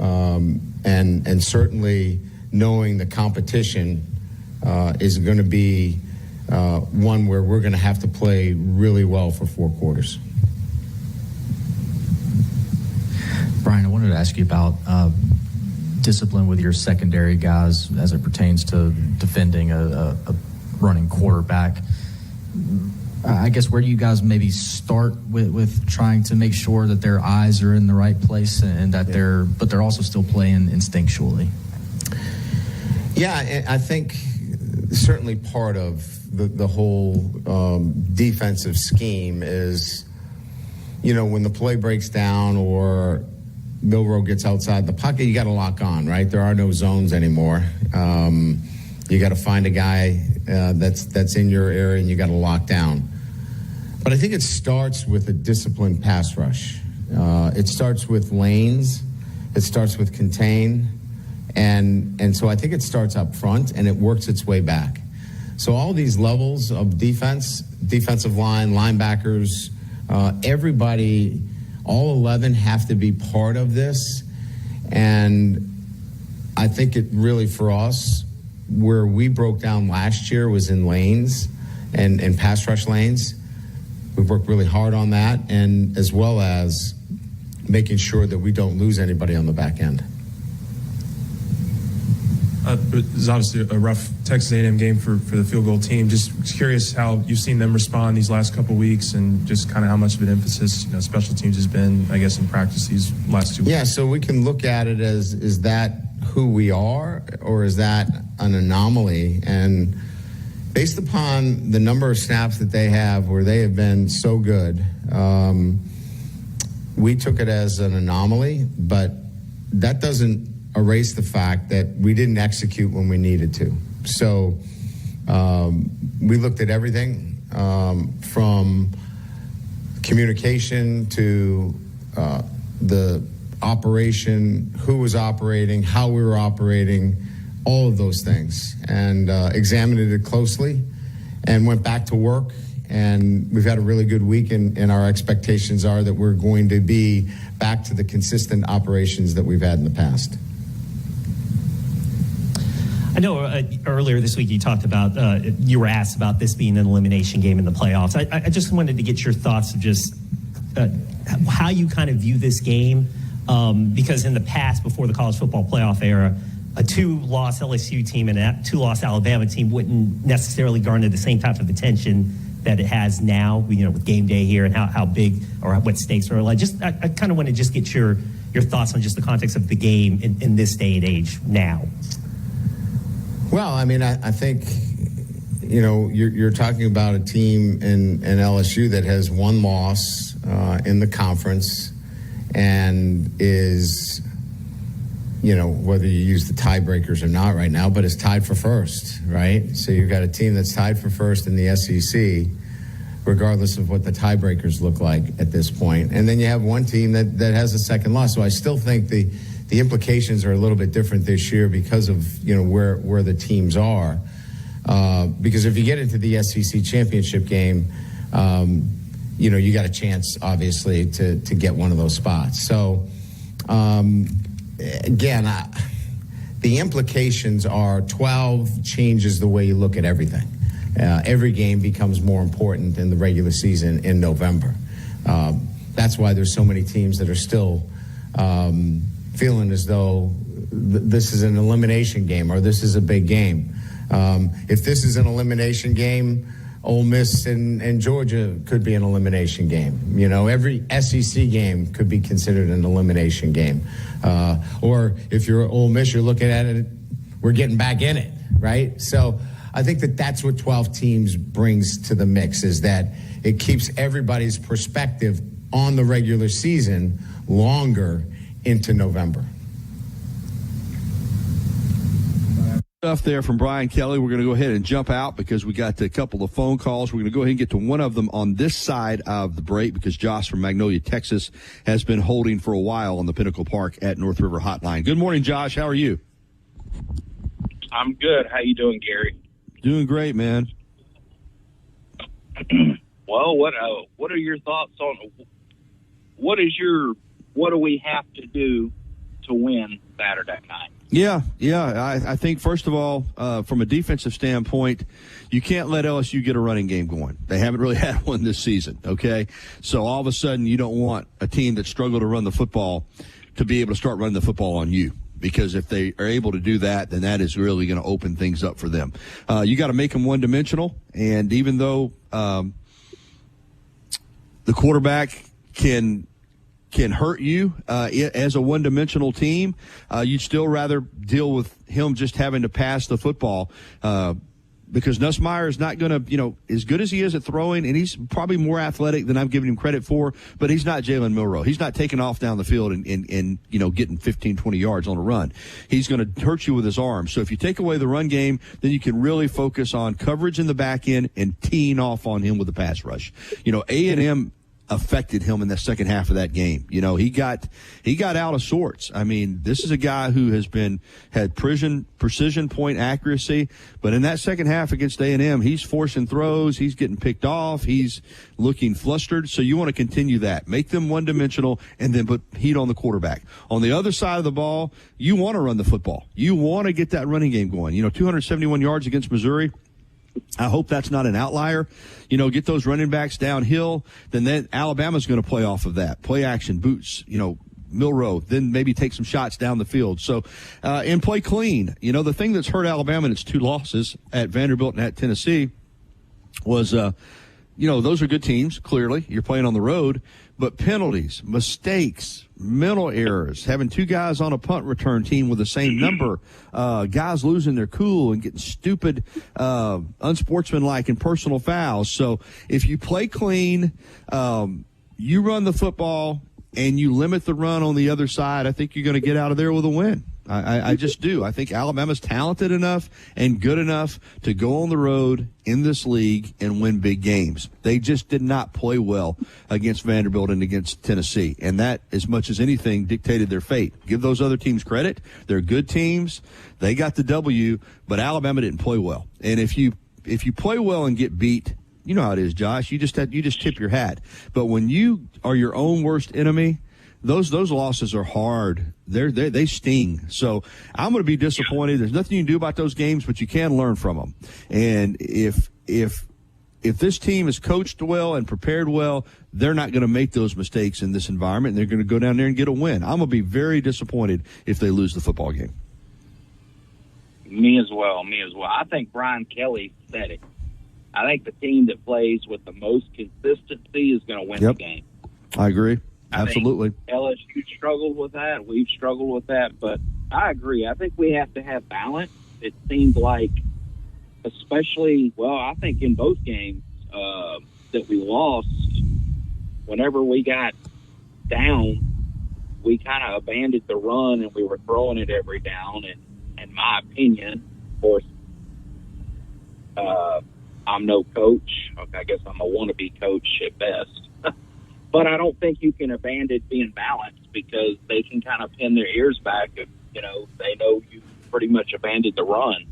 and certainly knowing the competition is going to be one where we're going to have to play really well for 4 quarters. Brian, I wanted to ask you about discipline with your secondary guys as it pertains to defending a running quarterback. I guess where do you guys maybe start with trying to make sure that their eyes are in the right place and that they're also still playing instinctually? Yeah, I think certainly part of the whole defensive scheme is, when the play breaks down or Milroe gets outside the pocket, you got to lock on, right? There are no zones anymore. You got to find a guy that's in your area, and you got to lock down. But I think it starts with a disciplined pass rush. It starts with lanes. It starts with contain. And so I think it starts up front, and it works its way back. So all these levels of defense, defensive line, linebackers, everybody, all 11 have to be part of this. And I think it really, for us, where we broke down last year was in lanes and pass rush lanes. We've worked really hard on that, and as well as making sure that we don't lose anybody on the back end. It's obviously a rough Texas A&M game for the field goal team. Just curious how you've seen them respond these last couple of weeks, and just kind of how much of an emphasis special teams has been, I guess, in practice these last 2 weeks. Yeah, so we can look at it as, is that who we are, or is that an anomaly? And based upon the number of snaps that they have where they have been so good, we took it as an anomaly, but that doesn't erase the fact that we didn't execute when we needed to. So we looked at everything from communication to the operation, who was operating, how we were operating, all of those things, and examined it closely and went back to work. And we've had a really good week, and our expectations are that we're going to be back to the consistent operations that we've had in the past. I know earlier this week you talked about, you were asked about this being an elimination game in the playoffs. I just wanted to get your thoughts of just how you kind of view this game, because in the past, before the college football playoff era, a 2-loss LSU team and a 2-loss Alabama team wouldn't necessarily garner the same type of attention that it has now, with game day here and how big or what stakes are like. I kind of want to just get your thoughts on just the context of the game in this day and age now. Well, I mean, I think, you're talking about a team in LSU that has 1 loss in the conference and is, whether you use the tiebreakers or not right now, but is tied for first, right? So you've got a team that's tied for first in the SEC, regardless of what the tiebreakers look like at this point. And then you have one team that has a second loss. So I still think the implications are a little bit different this year because of where the teams are. Because if you get into the SEC championship game, you got a chance, obviously, to get one of those spots. So again, the implications are 12 changes the way you look at everything. Every game becomes more important in the regular season in November. That's why there's so many teams that are still feeling as though this is an elimination game or this is a big game. If this is an elimination game, Ole Miss and Georgia could be an elimination game. Every SEC game could be considered an elimination game. Or if you're Ole Miss, you're looking at it, we're getting back in it, right? So I think that's what 12 teams brings to the mix, is that it keeps everybody's perspective on the regular season longer into November. Stuff there from Brian Kelly. We're going to go ahead and jump out because we got a couple of phone calls. We're going to go ahead and get to one of them on this side of the break because Josh from Magnolia, Texas, has been holding for a while on the Pinnacle Park at North River Hotline. Good morning, Josh. How are you? I'm good. How you doing, Gary? Doing great, man. Well, what are your thoughts on what do we have to do to win Saturday night? Yeah. I think, first of all, from a defensive standpoint, you can't let LSU get a running game going. They haven't really had one this season, okay? So all of a sudden you don't want a team that struggled to run the football to be able to start running the football on you. Because if they are able to do that, then that is really going to open things up for them. You got to make them one-dimensional, and even though the quarterback can hurt you as a one-dimensional team, you'd still rather deal with him just having to pass the football because Nussmeier is not going to, as good as he is at throwing, and he's probably more athletic than I'm giving him credit for, but he's not Jalen Milroe. He's not taking off down the field and getting 15, 20 yards on a run. He's going to hurt you with his arms. So if you take away the run game, then you can really focus on coverage in the back end and teeing off on him with the pass rush. A&M affected him in the second half of that game. He got out of sorts. I mean, this is a guy who had precision point accuracy, but in that second half against A&M, he's forcing throws, he's getting picked off, he's looking flustered. So you want to continue that. Make them one-dimensional and then put heat on the quarterback. On the other side of the ball, you want to run the football. You want to get that running game going. 271 yards against Missouri. I hope that's not an outlier. Get those running backs downhill. Then Alabama's going to play off of that. Play action, boots, Milroe, then maybe take some shots down the field. So, and play clean. The thing that's hurt Alabama in its two losses at Vanderbilt and at Tennessee was, those are good teams, clearly. You're playing on the road. But penalties, mistakes, mental errors, having two guys on a punt return team with the same number, guys losing their cool and getting stupid, unsportsmanlike and personal fouls. So if you play clean, you run the football, and you limit the run on the other side, I think you're going to get out of there with a win. I just do. I think Alabama's talented enough and good enough to go on the road in this league and win big games. They just did not play well against Vanderbilt and against Tennessee, and that, as much as anything, dictated their fate. Give those other teams credit. They're good teams. They got the W, but Alabama didn't play well. And if you play well and get beat, you know how it is, Josh. You just tip your hat. But when you are your own worst enemy, those losses are hard. They sting. So I'm going to be disappointed. There's nothing you can do about those games, but you can learn from them. And if this team is coached well and prepared well, they're not going to make those mistakes in this environment, and they're going to go down there and get a win. I'm going to be very disappointed if they lose the football game. Me as well. I think Brian Kelly said it. I think the team that plays with the most consistency is going to win the game. I agree. Absolutely. LSU struggled with that. We've struggled with that. But I agree. I think we have to have balance. It seemed like, especially, I think in both games that we lost, whenever we got down, we kind of abandoned the run and we were throwing it every down. And in my opinion, of course, I'm no coach. I guess I'm a wannabe coach at best. But I don't think you can abandon being balanced because they can kind of pin their ears back if, they know you pretty much abandoned the run.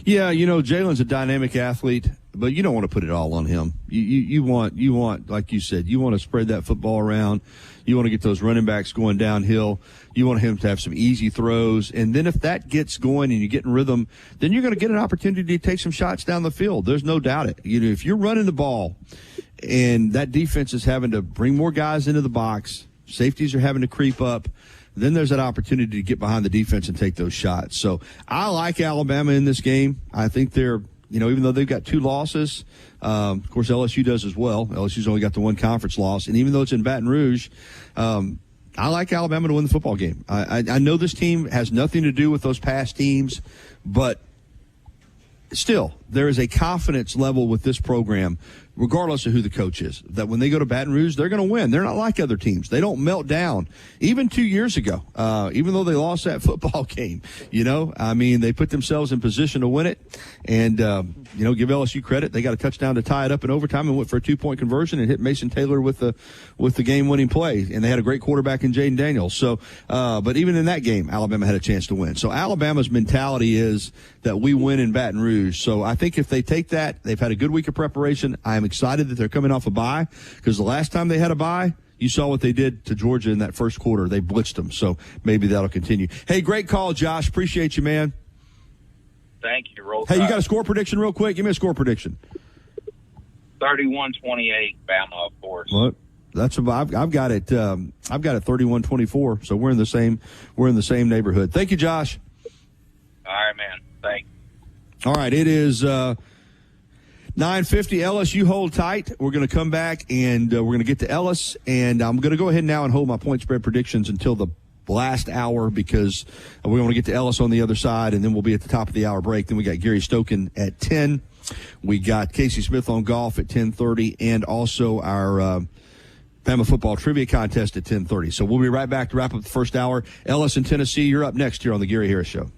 Yeah, Jalen's a dynamic athlete, but you don't want to put it all on him. You want, like you said, you want to spread that football around. You want to get those running backs going downhill. You want him to have some easy throws. And then if that gets going and you get in rhythm, then you're going to get an opportunity to take some shots down the field. There's no doubt it. If you're running the ball and that defense is having to bring more guys into the box, safeties are having to creep up, then there's that opportunity to get behind the defense and take those shots. So I like Alabama in this game. I think they're, even though they've got two losses, of course LSU does as well. LSU's only got the one conference loss. And even though it's in Baton Rouge, I like Alabama to win the football game. I know this team has nothing to do with those past teams, but still, there is a confidence level with this program, regardless of who the coach is, that when they go to Baton Rouge, they're going to win. They're not like other teams. They don't melt down. Even 2 years ago, even though they lost that football game, they put themselves in position to win it. And, give LSU credit. They got a touchdown to tie it up in overtime and went for a 2-point conversion and hit Mason Taylor with the game-winning play. And they had a great quarterback in Jaden Daniels. So, but even in that game, Alabama had a chance to win. So Alabama's mentality is that we win in Baton Rouge. So I think if they take that, they've had a good week of preparation. I'm excited that they're coming off a bye because the last time they had a bye, You saw what they did to Georgia in that first quarter. They blitzed them, so maybe that'll continue. Hey, great call, Josh. Appreciate you, man. Thank you. Roll Hey, you Tide. got a score prediction real quick? Give me a score prediction. 31-28, Bama, of course. What? That's about, I've got it. I've got it 31-24. So we're in the same neighborhood. Thank you, Josh. All right, man. Thanks. All right, it is 9:50. LSU, hold tight. We're going to come back and we're going to get to Ellis, and I'm going to go ahead now and hold my point spread predictions until the last hour because we want to get to Ellis on the other side, and then we'll be at the top of the hour break. Then we got Gary Stoken at 10. We got Casey Smith on golf at 10:30, and also our Bama football trivia contest at 10:30. So we'll be right back to wrap up the first hour. Ellis in Tennessee, you're up next here on the Gary Harris Show.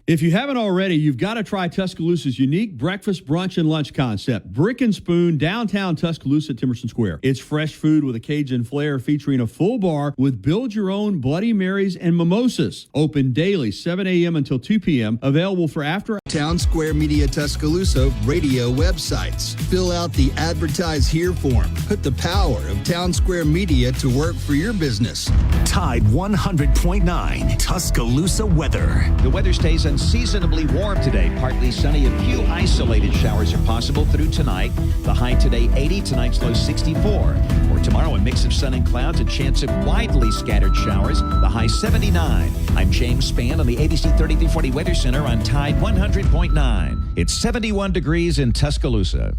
If you haven't already, you've got to try Tuscaloosa's unique breakfast, brunch, and lunch concept. Brick and Spoon, downtown Tuscaloosa at Timerson Square. It's fresh food with a Cajun flair featuring a full bar with build-your-own Bloody Marys and mimosas. Open daily, 7 a.m. until 2 p.m. Available for after. Town Square Media Tuscaloosa radio websites. Fill out the Advertise Here form. Put the power of Town Square Media to work for your business. Tide 100.9 Tuscaloosa weather. The weather stays unseasonably warm today. Partly sunny. A few isolated showers are possible through tonight. The high today 80. Tonight's low 64. For tomorrow, a mix of sun and clouds. A chance of widely scattered showers. The high 79. I'm James Spann on the ABC 3340 Weather Center on Tide 100.9. It's 71 degrees in Tuscaloosa.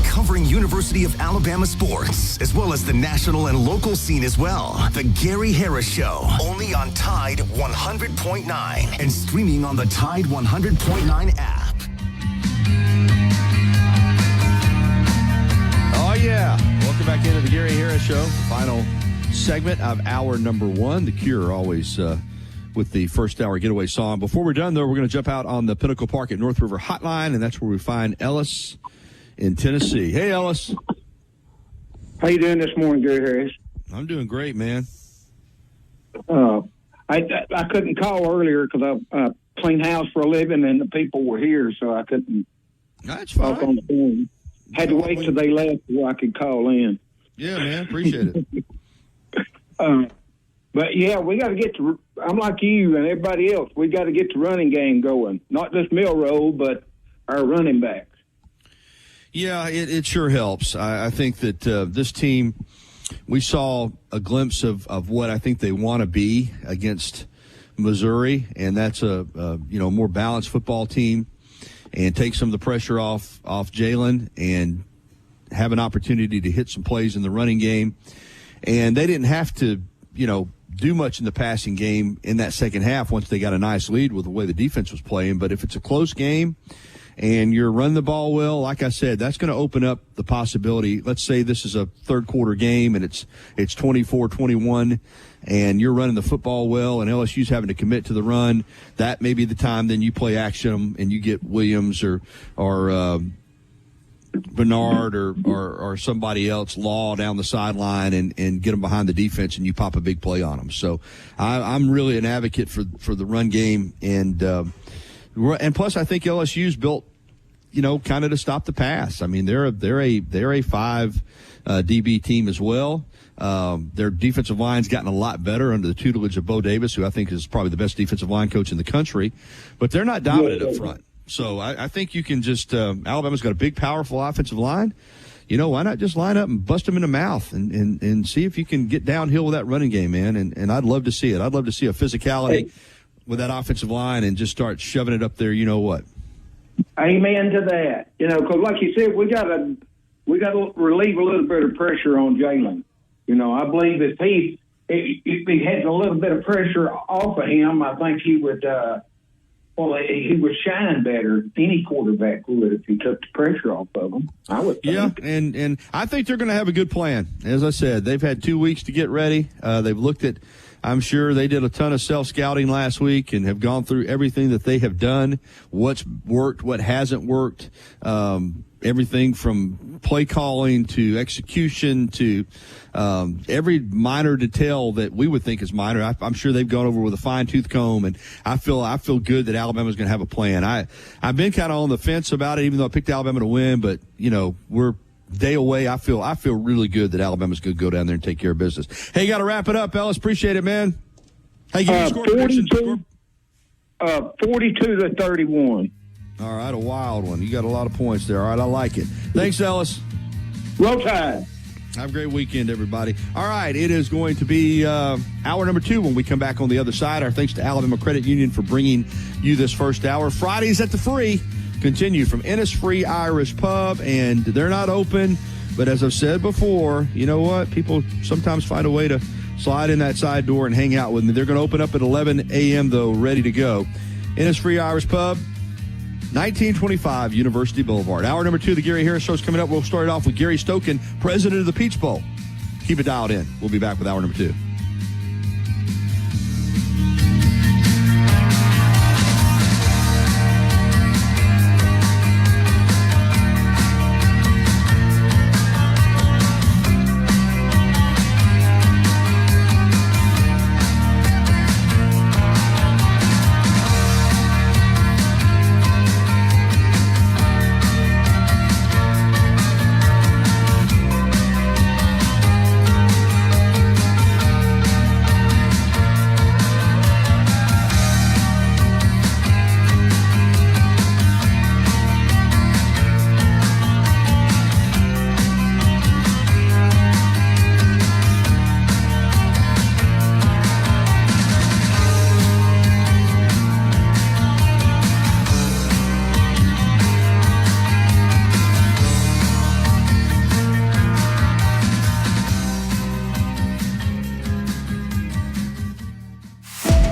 Covering University of Alabama sports, as well as the national and local scene as well. The Gary Harris Show, only on Tide 100.9 and streaming on the Tide 100.9 app. Oh, yeah. Welcome back into the Gary Harris Show. Final segment of hour number one. The Cure always with the first hour getaway song. Before we're done, though, we're going to jump out on the Pinnacle Park at North River Hotline, and that's where we find Ellis in Tennessee. Hey, Ellis. How you doing this morning, Gary Harris? I'm doing great, man. I couldn't call earlier because I clean house for a living and the people were here, so I couldn't talk on the phone. Had to wait till they left before I could call in. Yeah, man. Appreciate it. But, yeah, we got to get to – I'm like you and everybody else. We got to get the running game going. Not just Milroe, but our running backs. Yeah, it sure helps. I think that this team, we saw a glimpse of what I think they want to be against Missouri, and that's a more balanced football team and take some of the pressure off Jalen and have an opportunity to hit some plays in the running game. And they didn't have to, do much in the passing game in that second half once they got a nice lead with the way the defense was playing. But if it's a close game and you're running the ball well, like I said, that's going to open up the possibility. Let's say this is a third quarter game and it's 24-21 and you're running the football well and LSU's having to commit to the run. That may be the time then you play action and you get Williams or Bernard or somebody else Law down the sideline and get them behind the defense and you pop a big play on them. So I'm really an advocate for the run game and plus I think LSU's built, kind of to stop the pass. I mean, they're a 5 DB team as well. Their defensive line's gotten a lot better under the tutelage of Bo Davis, who I think is probably the best defensive line coach in the country, but they're not dominant up front. So I think you can just Alabama's got a big, powerful offensive line. Why not just line up and bust them in the mouth and see if you can get downhill with that running game, man. And I'd love to see it. I'd love to see a physicality with that offensive line and just start shoving it up there. You know what? Amen to that. Because like you said, we got to relieve a little bit of pressure on Jalen. I believe if he had a little bit of pressure off of him, I think he would. He would shine better. Any quarterback would if he took the pressure off of him. I would think. Yeah, and I think they're going to have a good plan. As I said, they've had 2 weeks to get ready. They've looked at, I'm sure they did a ton of self-scouting last week and have gone through everything that they have done, what's worked, what hasn't worked, everything from play calling to execution to every minor detail that we would think is minor. I'm sure they've gone over with a fine-tooth comb, and I feel good that Alabama's going to have a plan. I've been kind of on the fence about it, even though I picked Alabama to win, but we're day away. I feel really good that Alabama's going to go down there and take care of business. Hey, got to wrap it up, Ellis. Appreciate it, man. Hey, give me a score prediction. 42-31. All right, a wild one. You got a lot of points there. All right, I like it. Thanks, Ellis. Roll Tide. Have a great weekend, everybody. All right, it is going to be hour number 2 when we come back on the other side. Our thanks to Alabama Credit Union for bringing you this first hour. Fridays at the Free continue from Innisfree Irish Pub, and they're not open. But as I've said before, you know what? People sometimes find a way to slide in that side door and hang out with me. They're going to open up at 11 a.m., though, ready to go. Innisfree Irish Pub, 1925 University Boulevard. Hour number 2 of the Gary Harris Show is coming up. We'll start it off with Gary Stokan, president of the Peach Bowl. Keep it dialed in. We'll be back with hour number 2.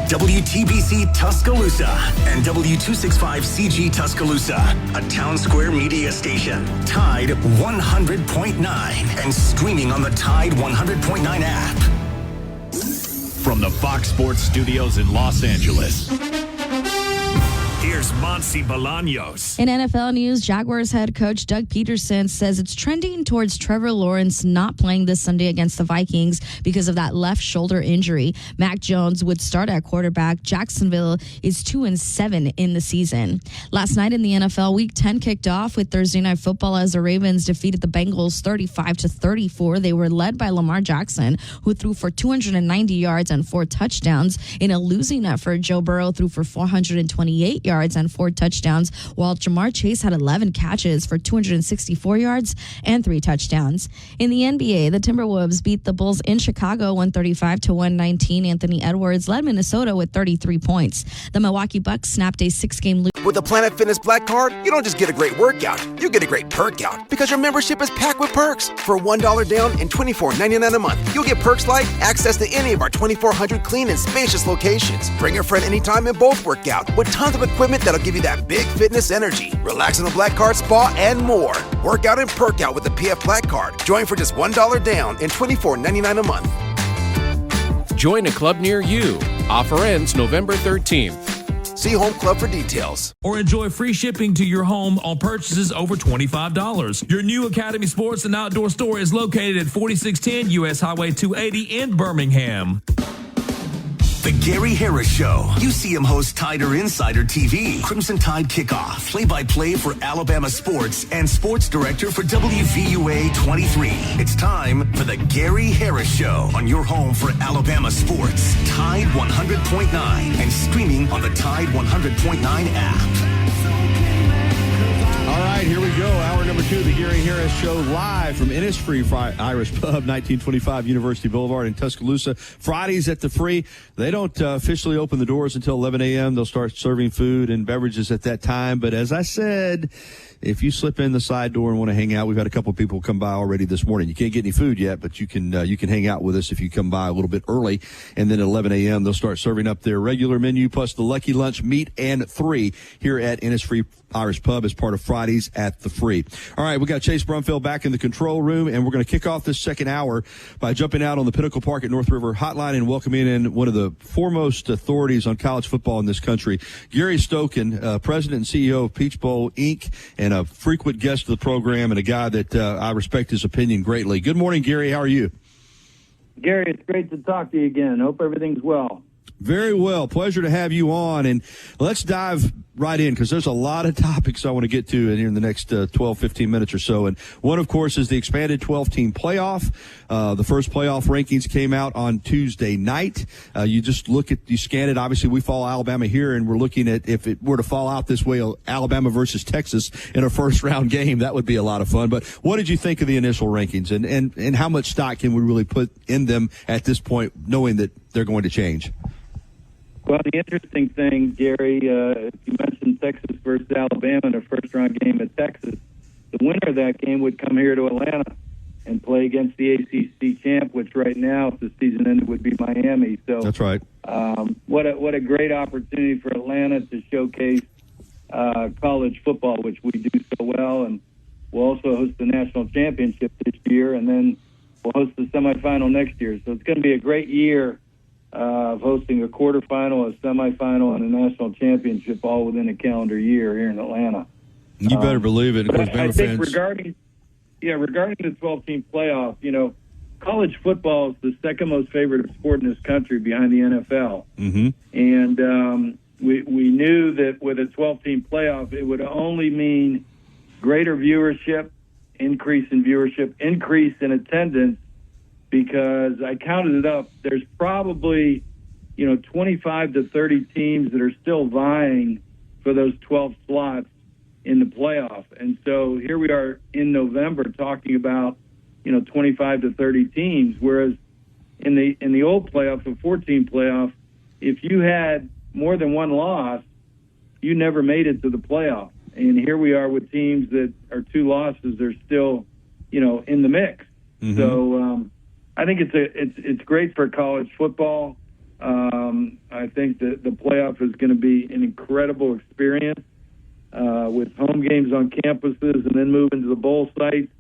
WTBC Tuscaloosa and W265CG Tuscaloosa, a Town Square media station. Tide 100.9 and streaming on the Tide 100.9 app. From the Fox Sports Studios in Los Angeles, here's Monsi Bolaños. In NFL news, Jaguars head coach Doug Peterson says it's trending towards Trevor Lawrence not playing this Sunday against the Vikings because of that left shoulder injury. Mac Jones would start at quarterback. Jacksonville is 2-7 in the season. Last night in the NFL, Week 10 kicked off with Thursday Night Football as the Ravens defeated the Bengals 35-34. They were led by Lamar Jackson, who threw for 290 yards and 4 touchdowns. In a losing effort, Joe Burrow threw for 428 yards and 4 touchdowns, while Jamar Chase had 11 catches for 264 yards and 3 touchdowns. In the NBA, the Timberwolves beat the Bulls in Chicago 135-119. Anthony Edwards led Minnesota with 33 points. The Milwaukee Bucks snapped a 6-game losing. With the Planet Fitness Black Card, you don't just get a great workout, you get a great perk out because your membership is packed with perks. For $1 down and $24.99 a month, you'll get perks like access to any of our 2,400 clean and spacious locations. Bring a friend anytime and both work out with tons of equipment that'll give you that big fitness energy. Relax in the Black Card spa and more. Work out and perk out with the PF Black Card. Join for just $1 down and $24.99 a month. Join a club near you. Offer ends November 13th. See Home Club for details. Or enjoy free shipping to your home on purchases over $25. Your new Academy Sports and Outdoor store is located at 4610 U.S. Highway 280 in Birmingham. The Gary Harris Show. UCM host Tider Insider TV. Crimson Tide Kickoff. Play-by-play for Alabama sports and sports director for WVUA 23. It's time for the Gary Harris Show on your home for Alabama sports. Tide 100.9 and streaming on the Tide 100.9 app. All right, here we go. Hour number 2 of the Gary Harris Show, live from Innisfree Irish Pub, 1925 University Boulevard in Tuscaloosa. Fridays at the Free. They don't officially open the doors until 11 a.m. They'll start serving food and beverages at that time. But as I said, if you slip in the side door and want to hang out, we've had a couple of people come by already this morning. You can't get any food yet, but you can hang out with us if you come by a little bit early. And then at 11 a.m., they'll start serving up their regular menu plus the Lucky Lunch meat and 3 here at Innisfree Irish Pub as part of Fridays at the Free. All right, we got Chase Brumfield back in the control room, and we're going to kick off this second hour by jumping out on the Pinnacle Park at North River Hotline and welcoming in one of the foremost authorities on college football in this country, Gary Stokan, President and CEO of Peach Bowl, Inc., and a frequent guest of the program and a guy that I respect his opinion greatly. Good morning, Gary. How are you? Gary, it's great to talk to you again. Hope everything's well. Very well. Pleasure to have you on. And let's dive right in because there's a lot of topics I want to get to in the next 12, 15 minutes or so. And one, of course, is the expanded 12-team playoff. The first playoff rankings came out on Tuesday night. You scan it. Obviously, we follow Alabama here, and we're looking at if it were to fall out this way, Alabama versus Texas in a first-round game. That would be a lot of fun. But what did you think of the initial rankings, and how much stock can we really put in them at this point, knowing that they're going to change? Well, the interesting thing, Gary, you mentioned Texas versus Alabama in a first-round game at Texas. The winner of that game would come here to Atlanta and play against the ACC champ, which right now, if the season ended, would be Miami. So that's right. What a great opportunity for Atlanta to showcase college football, which we do so well, and we'll also host the national championship this year, and then we'll host the semifinal next year. So it's going to be a great year of hosting a quarterfinal, a semifinal, and a national championship all within a calendar year here in Atlanta. You better believe it. Of course, I think regarding the 12-team playoff, college football is the second most favored sport in this country behind the NFL. Mm-hmm. And we knew that with a 12-team playoff, it would only mean greater viewership, increase in attendance, because I counted it up. There's probably, 25 to 30 teams that are still vying for those 12 slots in the playoff. And so here we are in November talking about, 25 to 30 teams, whereas in the old playoff, the 14 playoff, if you had more than one loss, you never made it to the playoff. And here we are with teams that are 2 losses. They're still, in the mix. Mm-hmm. So I think it's great for college football. I think that the playoff is going to be an incredible experience with home games on campuses and then moving to the bowl sites.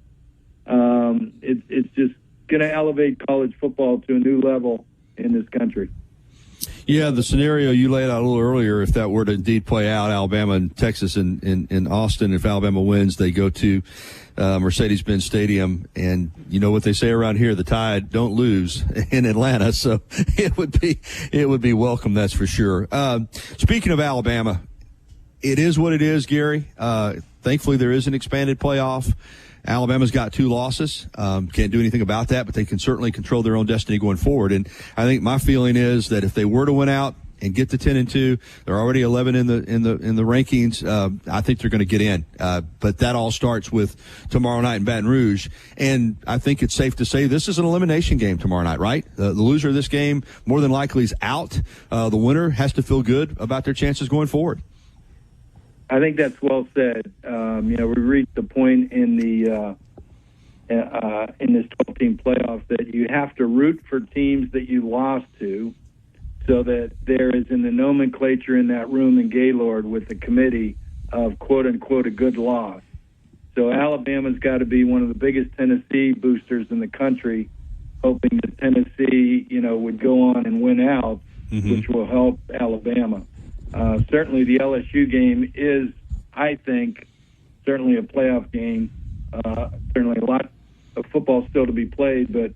It's just going to elevate college football to a new level in this country. Yeah, the scenario you laid out a little earlier, if that were to indeed play out, Alabama and Texas in Austin, if Alabama wins, they go to Mercedes-Benz Stadium, and you know what they say around here, the Tide don't lose in Atlanta, so it would be welcome, that's for sure. Speaking of Alabama, it is what it is, Gary. Thankfully, there is an expanded playoff. Alabama's got 2 losses. Can't do anything about that, but they can certainly control their own destiny going forward. And I think my feeling is that if they were to win out and get to 10-2, they're already 11 in the rankings. I think they're going to get in. But that all starts with tomorrow night in Baton Rouge. And I think it's safe to say this is an elimination game tomorrow night, right? The loser of this game more than likely is out. The winner has to feel good about their chances going forward. I think that's well said. We reached the point in the in this 12-team playoff that you have to root for teams that you lost to, so that there is in the nomenclature in that room in Gaylord with the committee of quote unquote a good loss. So Alabama's got to be one of the biggest Tennessee boosters in the country, hoping that Tennessee, would go on and win out, mm-hmm. which will help Alabama. Certainly the LSU game is, I think, certainly a playoff game. Certainly a lot of football still to be played, but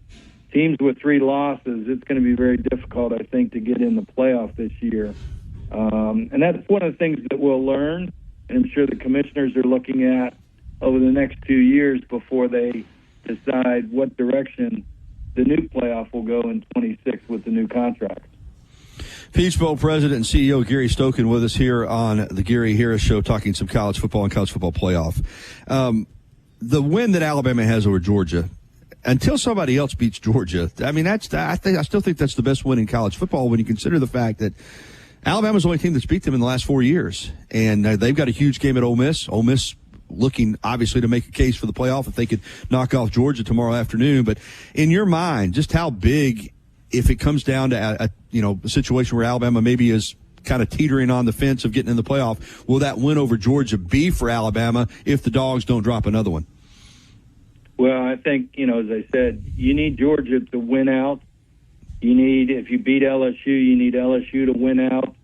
teams with 3 losses, it's going to be very difficult, I think, to get in the playoff this year. And that's one of the things that we'll learn, and I'm sure the commissioners are looking at over the next 2 years before they decide what direction the new playoff will go in 26 with the new contract. Peachboro President and CEO Gary Stokan with us here on the Gary Harris Show, talking some college football and college football playoff. The win that Alabama has over Georgia, until somebody else beats Georgia, I mean, I still think that's the best win in college football when you consider the fact that Alabama's the only team that's beat them in the last 4 years, and they've got a huge game at Ole Miss. Ole Miss looking obviously to make a case for the playoff if they could knock off Georgia tomorrow afternoon. But in your mind, just how big, if it comes down to a situation where Alabama maybe is kind of teetering on the fence of getting in the playoff, will that win over Georgia be for Alabama if the Dogs don't drop another one? Well, I think, as I said, you need Georgia to win out. If you beat LSU, you need LSU to win out.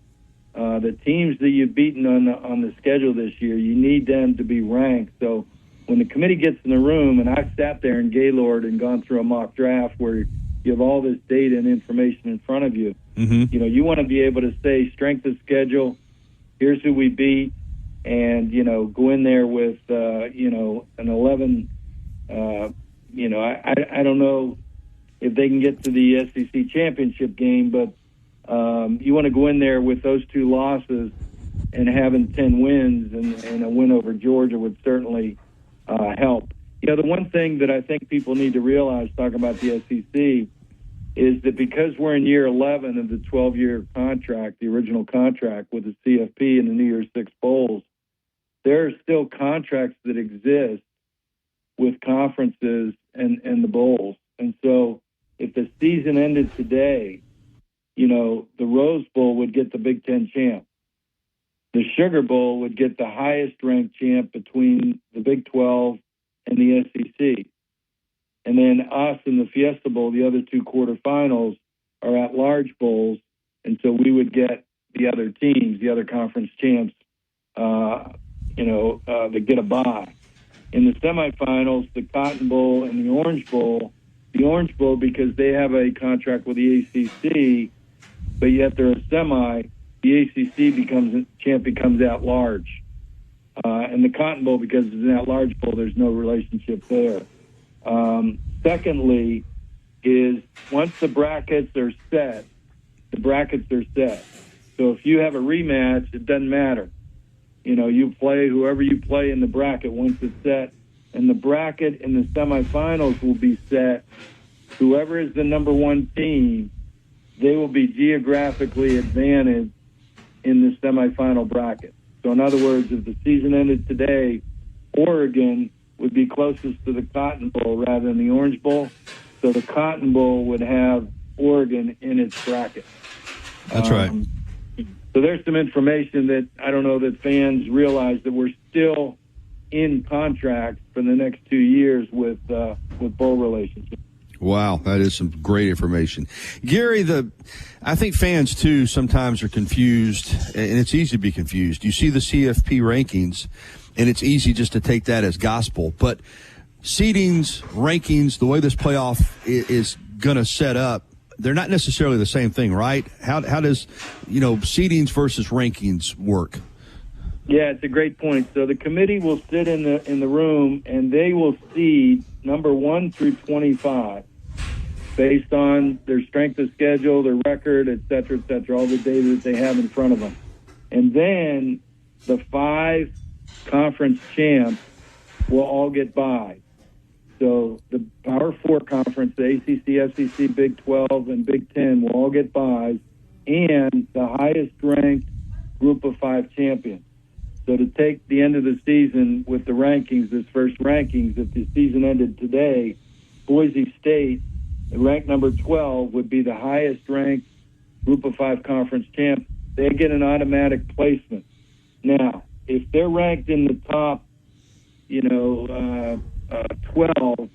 The teams that you've beaten on the schedule this year, you need them to be ranked. So when the committee gets in the room, and I've sat there in Gaylord and gone through a mock draft where you have all this data and information in front of you. Mm-hmm. You know, you want to be able to say strength of schedule, here's who we beat, and, you know, go in there with, you know, an 11, you know, I don't know if they can get to the SEC championship game, but you want to go in there with those 2 losses and having 10 wins and a win over Georgia would certainly help. You know, the one thing that I think people need to realize talking about the SEC is that because we're in year 11 of the 12-year contract, the original contract with the CFP and the New Year's Six Bowls, there are still contracts that exist with conferences and the bowls. And so if the season ended today, you know, the Rose Bowl would get the Big Ten champ. The Sugar Bowl would get the highest-ranked champ between the Big 12 and the SEC. And then us and the Fiesta Bowl, the other 2 quarterfinals, are at-large bowls, and so we would get the other teams, the other conference champs, you know, that get a bye. In the semifinals, the Cotton Bowl and the Orange Bowl, because they have a contract with the ACC, but yet they're a semi, the ACC becomes at-large. And the Cotton Bowl, because it's an at-large bowl, there's no relationship there. Secondly, is once the brackets are set. So if you have a rematch, it doesn't matter. You know, you play whoever you play in the bracket once it's set, and the bracket in the semifinals will be set. Whoever is the number 1 team, they will be geographically advantaged in the semifinal bracket. So in other words, if the season ended today, Oregon would be closest to the Cotton Bowl rather than the Orange Bowl. So the Cotton Bowl would have Oregon in its bracket. That's right. So there's some information that I don't know that fans realize that we're still in contract for the next 2 years with bowl relationships. Wow, that is some great information. Gary, I think fans, too, sometimes are confused, and it's easy to be confused. You see the CFP rankings, and it's easy just to take that as gospel. But seedings, rankings, the way this playoff is going to set up, they're not necessarily the same thing, right? How does, you know, seedings versus rankings work? Yeah, it's a great point. So the committee will sit in the room, and they will seed number 1 through 25 based on their strength of schedule, their record, et cetera, all the data that they have in front of them. And then the 5 conference champs will all get byes. So the Power 4 conference, the ACC, SEC, Big 12, and Big 10 will all get byes, and the highest-ranked group of 5 champions. So to take the end of the season with the rankings, this first rankings, if the season ended today, Boise State, ranked number 12, would be the highest-ranked group of 5 conference champ. They get an automatic placement. Now, if they're ranked in the top, 12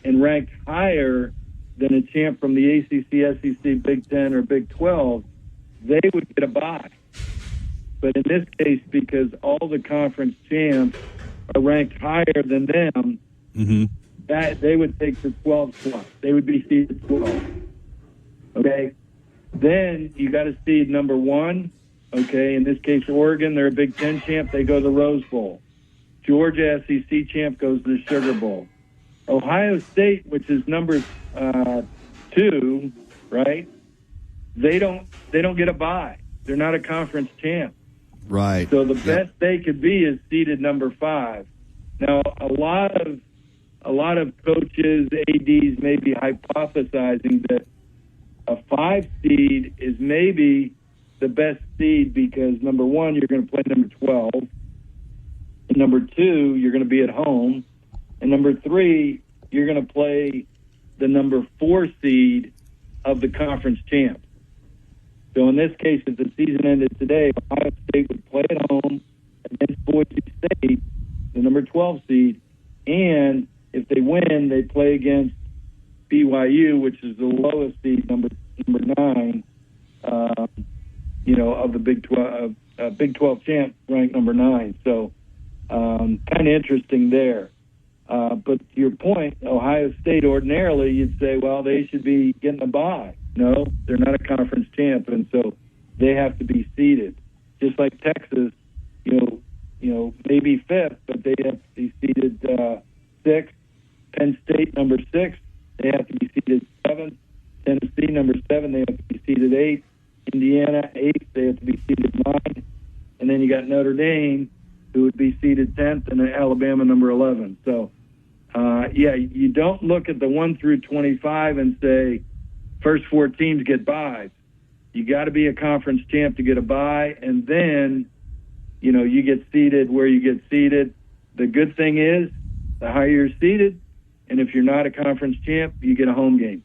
and ranked higher than a champ from the ACC, SEC, Big 10, or Big 12, they would get a bye. But in this case, because all the conference champs are ranked higher than them, that they would take the 12 slot. They would be seeded 12. Okay? Then you got to seed number 1. Okay? In this case, Oregon, they're a Big 10 champ. They go to the Rose Bowl. Georgia, SEC champ, goes to the Sugar Bowl. Ohio State, which is number 2, right? They don't get a bye. They're not a conference champ. Right. So the best they could be is seeded number 5. Now, a lot of coaches, ADs may be hypothesizing that a 5 seed is maybe the best seed because, number 1, you're going to play number 12. And number 2, you're going to be at home. And number 3, you're going to play the number 4 seed of the conference champ. So in this case, if the season ended today, Ohio State would play at home against Boise State, the number 12 seed, and if they win, they play against BYU, which is the lowest seed, number 9, of the Big 12 champ, ranked number 9. So kind of interesting there. But to your point, Ohio State, ordinarily, you'd say, well, they should be getting a bye. No, they're not a conference champ, and so they have to be seeded. Just like Texas, maybe fifth, but they have to be seeded sixth. Penn State, number 6, they have to be seeded 7th. Tennessee, number 7, they have to be seeded 8th. Indiana, 8th, they have to be seeded 9th. And then you got Notre Dame, who would be seeded 10th, and Alabama, number 11. So, you don't look at the 1 through 25 and say, first 4 teams get byes. You got to be a conference champ to get a bye, and then, you get seeded where you get seeded. The good thing is, the higher you're seeded, and if you're not a conference champ, you get a home game.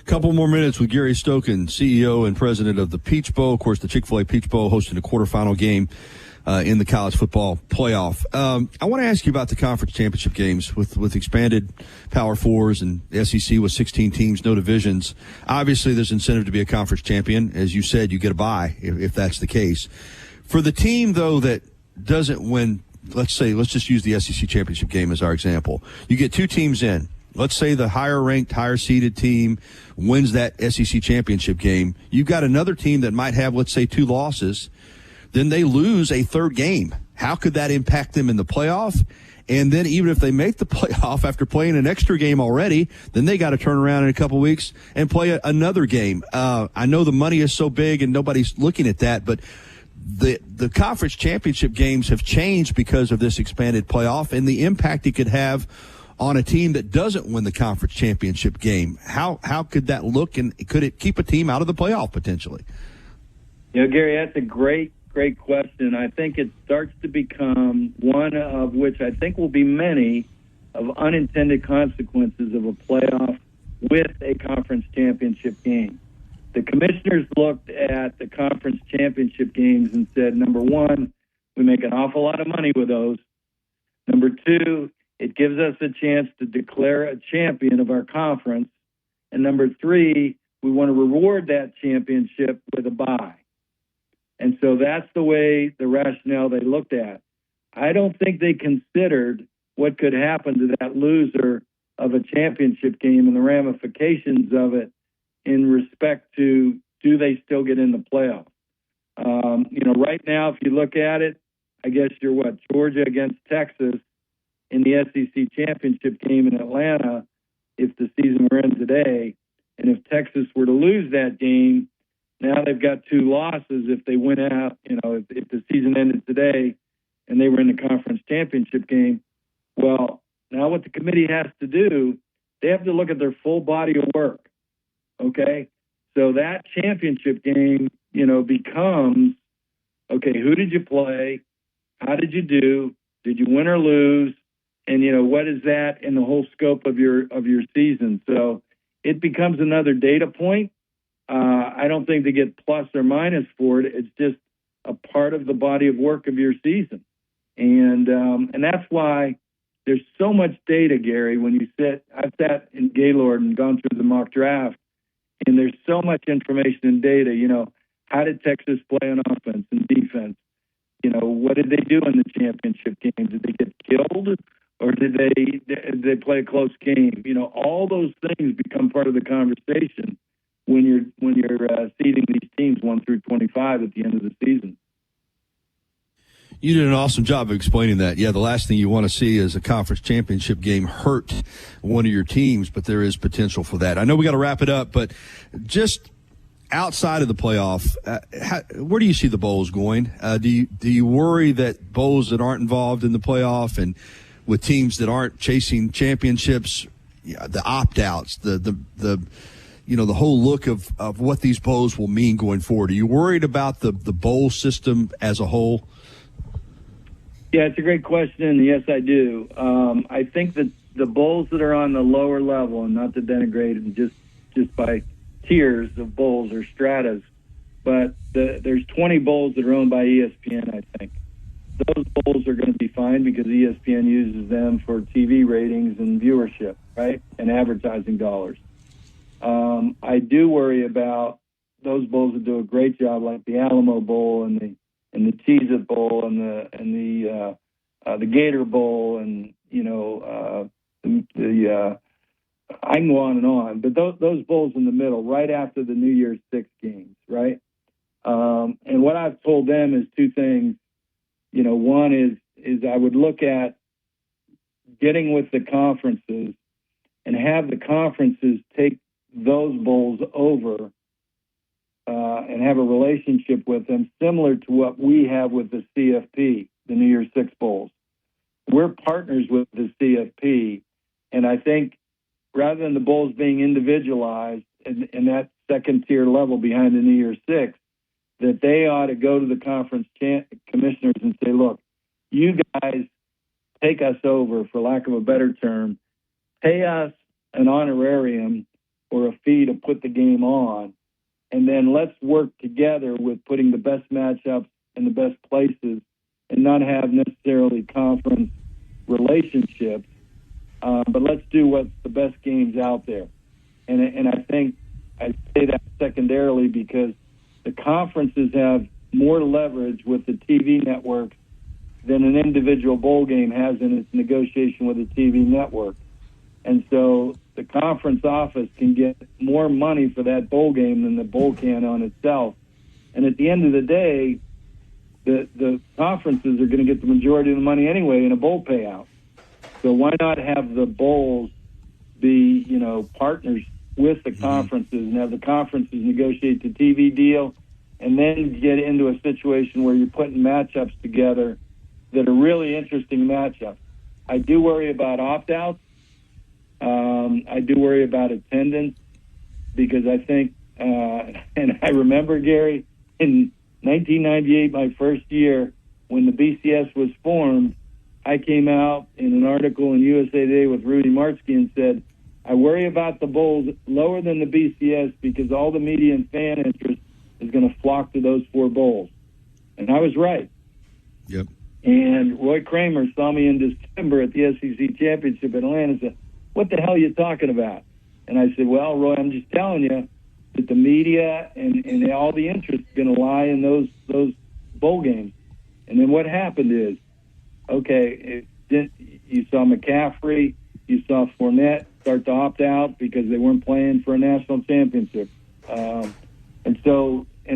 Couple more minutes with Gary Stokan, CEO and president of the Peach Bowl. Of course, the Chick-fil-A Peach Bowl hosting a quarterfinal game in the college football playoff. I want to ask you about the conference championship games with expanded Power Fours and SEC with 16 teams, no divisions. Obviously, there's incentive to be a conference champion. As you said, you get a bye if that's the case. For the team, though, that doesn't win, let's just use the SEC championship game as our example. You get 2 teams in. Let's say the higher-ranked, higher-seeded team wins that SEC championship game. You've got another team that might have, let's say, 2 losses. Then they lose a third game. How could that impact them in the playoff? And then even if they make the playoff after playing an extra game already, then they got to turn around in a couple weeks and play another game. I know the money is so big and nobody's looking at that, but the conference championship games have changed because of this expanded playoff and the impact it could have on a team that doesn't win the conference championship game. How could that look, and could it keep a team out of the playoff potentially? Gary, that's a great question. I think it starts to become one of which I think will be many of unintended consequences of a playoff with a conference championship game. The commissioners looked at the conference championship games and said, number 1, we make an awful lot of money with those. Number 2, it gives us a chance to declare a champion of our conference. And number 3, we want to reward that championship with a bye. And so that's the way, the rationale they looked at. I don't think they considered what could happen to that loser of a championship game and the ramifications of it in respect to, do they still get in the playoff? Right now, if you look at it, I guess you're Georgia against Texas in the SEC championship game in Atlanta, if the season were in today. And if Texas were to lose that game, now they've got 2 losses if they win out, if the season ended today and they were in the conference championship game. Well, now what the committee has to do, they have to look at their full body of work, okay? So that championship game, becomes, okay, who did you play? How did you do? Did you win or lose? And, what is that in the whole scope of your season? So it becomes another data point. I don't think they get plus or minus for it. It's just a part of the body of work of your season. And that's why there's so much data, Gary, when you I've sat in Gaylord and gone through the mock draft, and there's so much information and data. How did Texas play on offense and defense? What did they do in the championship game? Did they get killed, or did they play a close game? All those things become part of the conversation when you're seeding these teams 1 through 25 at the end of the season. You did an awesome job of explaining that. Yeah, the last thing you want to see is a conference championship game hurt one of your teams, but there is potential for that. I know we got to wrap it up, but just outside of the playoff, where do you see the bowls going? Do you worry that bowls that aren't involved in the playoff and with teams that aren't chasing championships, the opt-outs, the whole look of what these bowls will mean going forward? Are you worried about the bowl system as a whole? Yeah, it's a great question. Yes, I do. I think that the bowls that are on the lower level, and not to denigrate them just by tiers of bowls or stratas, but there's 20 bowls that are owned by ESPN, I think. Those bowls are going to be fine because ESPN uses them for TV ratings and viewership, right, and advertising dollars. I do worry about those bowls that do a great job, like the Alamo Bowl and the Cheez-It Bowl and the the Gator Bowl, and I can go on and on. But those bowls in the middle, right after the New Year's Six games, right? And what I've told them is two things. One is I would look at getting with the conferences and have the conferences take those bowls over and have a relationship with them similar to what we have with the CFP, the New Year's Six Bowls. We're partners with the CFP, and I think rather than the bowls being individualized in that second-tier level behind the New Year's Six, that they ought to go to the conference commissioners and say, look, you guys take us over, for lack of a better term, pay us an honorarium or a fee to put the game on, and then let's work together with putting the best matchups in the best places and not have necessarily conference relationships, but let's do what's the best games out there. And I think I say that secondarily because the conferences have more leverage with the TV networks than an individual bowl game has in its negotiation with a TV network. And so the conference office can get more money for that bowl game than the bowl can on itself. And at the end of the day, the conferences are going to get the majority of the money anyway in a bowl payout. So why not have the bowls be, partners with the conferences and have the conferences negotiate the TV deal and then get into a situation where you're putting matchups together that are really interesting matchups. I do worry about opt-outs. I do worry about attendance because I think, and I remember, Gary, in 1998, my first year, when the BCS was formed, I came out in an article in USA Today with Rudy Martzke and said, I worry about the bowls lower than the BCS because all the media and fan interest is going to flock to those four bowls. And I was right. Yep. And Roy Kramer saw me in December at the SEC Championship in Atlanta and said, what the hell are you talking about? And I said, well, Roy, I'm just telling you that the media and all the interest is going to lie in those bowl games. And then what happened is, you saw McCaffrey, you saw Fournette start to opt out because they weren't playing for a national championship. And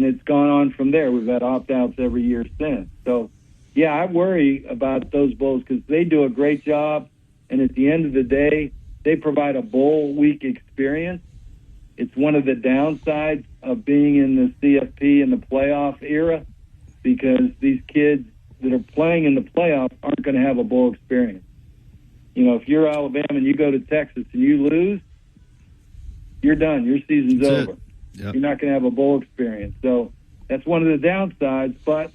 it's gone on from there. We've had opt-outs every year since. So, yeah, I worry about those bowls because they do a great job. And at the end of the day, they provide a bowl week experience. It's one of the downsides of being in the CFP and the playoff era because these kids that are playing in the playoff aren't going to have a bowl experience. If you're Alabama and you go to Texas and you lose, you're done. Your season's over. Yep. You're not going to have a bowl experience. So that's one of the downsides. But,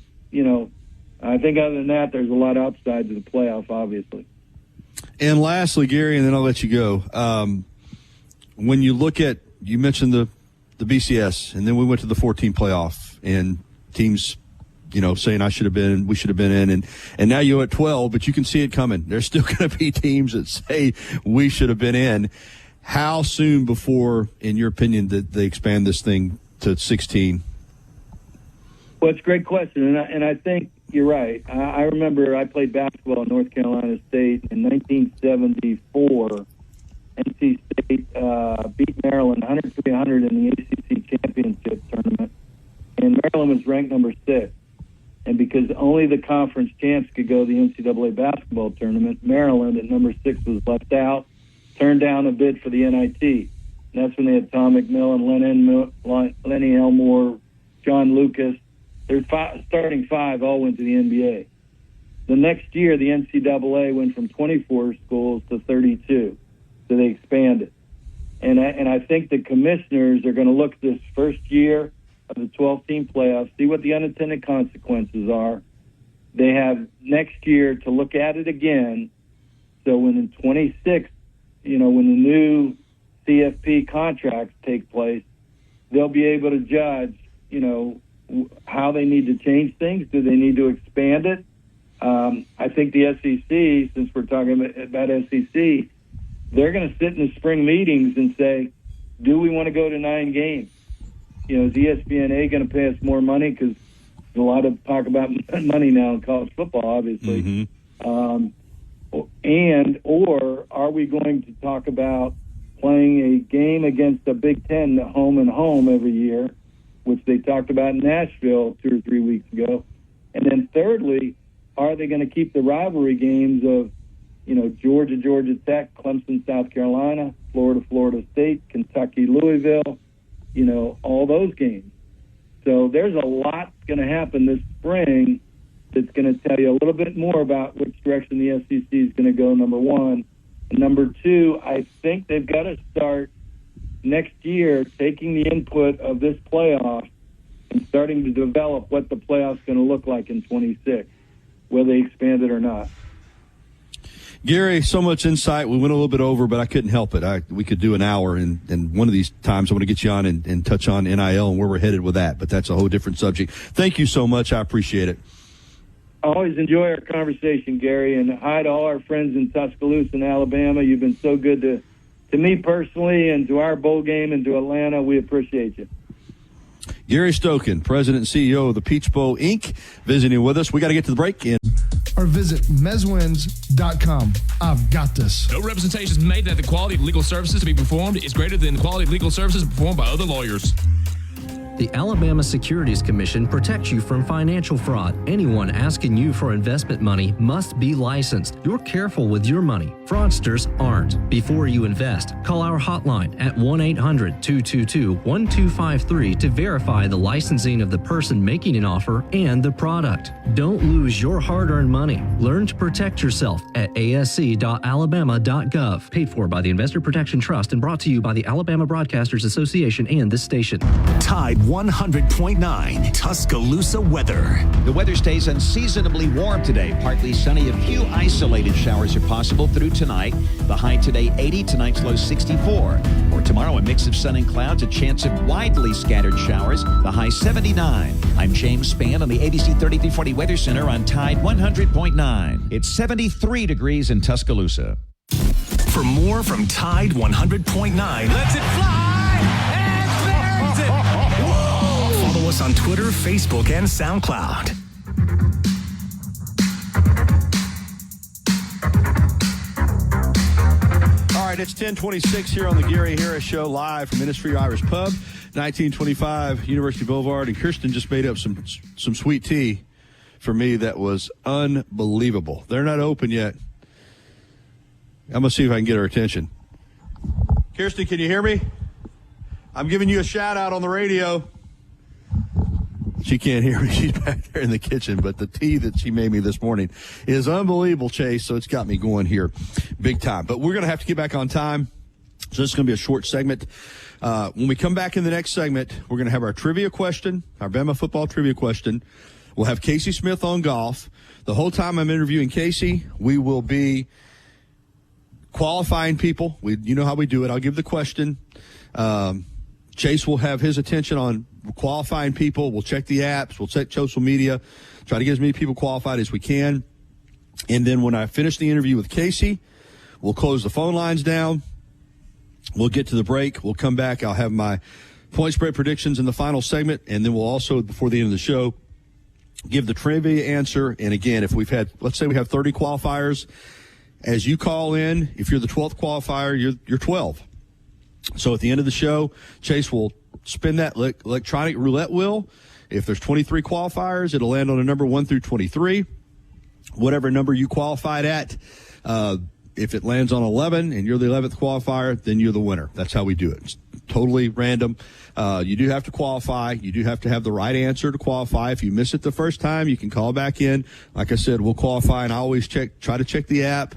I think other than that, there's a lot of upsides to the playoff, obviously. And lastly, Gary, and then I'll let you go. When you look at, you mentioned the BCS, and then we went to the 14 playoff, and teams, saying we should have been in, and now you're at 12, but you can see it coming. There's still going to be teams that say we should have been in. How soon before, in your opinion, that they expand this thing to 16? Well, it's a great question, and I think you're right. I remember I played basketball at North Carolina State in 1974. NC State beat Maryland 103-100 in the ACC championship tournament, and Maryland was ranked number 6. And because only the conference champs could go to the NCAA basketball tournament, Maryland at number 6 was left out, turned down a bid for the NIT. And that's when they had Tom McMillan, Lenny Elmore, John Lucas. Their starting 5 all went to the NBA. The next year, the NCAA went from 24 schools to 32. So they expanded. And I think the commissioners are going to look at this first year of the 12-team playoffs, see what the unintended consequences are. They have next year to look at it again. So when in 26, when the new CFP contracts take place, they'll be able to judge, how they need to change things. Do they need to expand it? I think the SEC, since we're talking about SEC, they're going to sit in the spring meetings and say, do we want to go to 9 games? Is ESPN going to pay us more money? Because there's a lot of talk about money now in college football, obviously. Or are we going to talk about playing a game against the Big Ten home and home every year, which they talked about in Nashville 2 or 3 weeks ago? And then thirdly, are they going to keep the rivalry games of, Georgia, Georgia Tech, Clemson, South Carolina, Florida, Florida State, Kentucky, Louisville, all those games. So there's a lot going to happen this spring that's going to tell you a little bit more about which direction the SEC is going to go, number one. And number two, I think they've got to start next year taking the input of this playoff and starting to develop what the playoff's going to look like in 26, whether they expand it or not. Gary, so much insight. We went a little bit over, but I couldn't help it. We could do an hour, and one of these times I want to get you on and touch on NIL and where we're headed with that, but that's a whole different subject. Thank you so much. I appreciate it. I always enjoy our conversation, Gary, and hi to all our friends in Tuscaloosa and Alabama. You've been so good to me personally and to our bowl game and to Atlanta. We appreciate you. Gary Stokan, President and CEO of the Peach Bowl, Inc., visiting with us. We got to get to the break. Or visit mezwins.com. I've got this. No representations made that the quality of legal services to be performed is greater than the quality of legal services performed by other lawyers. The Alabama Securities Commission protects you from financial fraud. Anyone asking you for investment money must be licensed. You're careful with your money. Fraudsters aren't. Before you invest, call our hotline at 1-800-222-1253 to verify the licensing of the person making an offer and the product. Don't lose your hard-earned money. Learn to protect yourself at asc.alabama.gov. Paid for by the Investor Protection Trust and brought to you by the Alabama Broadcasters Association and this station. Tide 100.9 Tuscaloosa weather. The weather stays unseasonably warm today. Partly sunny. A few isolated showers are possible through tonight. The high today 80, tonight's low 64. For tomorrow, a mix of sun and clouds, a chance of widely scattered showers. The high 79. I'm James Spann on the ABC 3340 Weather Center on Tide 100.9. It's 73 degrees in Tuscaloosa. For more from Tide 100.9, Let's it fly! Follow us on Twitter, Facebook, and SoundCloud. All right, it's 10:26 here on the Gary Harris Show, live from Ministry Irish Pub, 1925 University Boulevard. And Kirsten just made up some sweet tea for me that was unbelievable. They're not open yet. I'm going to see if I can get her attention. Kirsten, can you hear me? I'm giving you a shout out on the radio. She can't hear me. She's back there in the kitchen, but the tea that she made me this morning is unbelievable, Chase, so it's got me going here big time. But we're going to have to get back on time, so this is going to be a short segment. When we come back in the next segment, we're going to have our trivia question, our Bama football trivia question. We'll have Casey Smith on golf. The whole time I'm interviewing Casey, we will be qualifying people. You know how we do it. I'll give the question. Chase will have his attention on qualifying people. We'll check the apps. We'll check social media. Try to get as many people qualified as we can. And then when I finish the interview with Casey, we'll close the phone lines down. We'll get to the break. We'll come back. I'll have my point spread predictions in the final segment. And then we'll also, before the end of the show, give the trivia answer. And again, if we've had, let's say we have 30 qualifiers. As you call in, if you're the 12th qualifier, you're 12. So at the end of the show, Chase will spin that electronic roulette wheel. If there's 23 qualifiers, it'll land on a number 1 through 23. Whatever number you qualified at, if it lands on 11 and you're the 11th qualifier, then you're the winner. That's how we do it. It's totally random. You do have to qualify. You do have to have the right answer to qualify. If you miss it the first time, you can call back in. Like I said, we'll qualify, and I always try to check the app.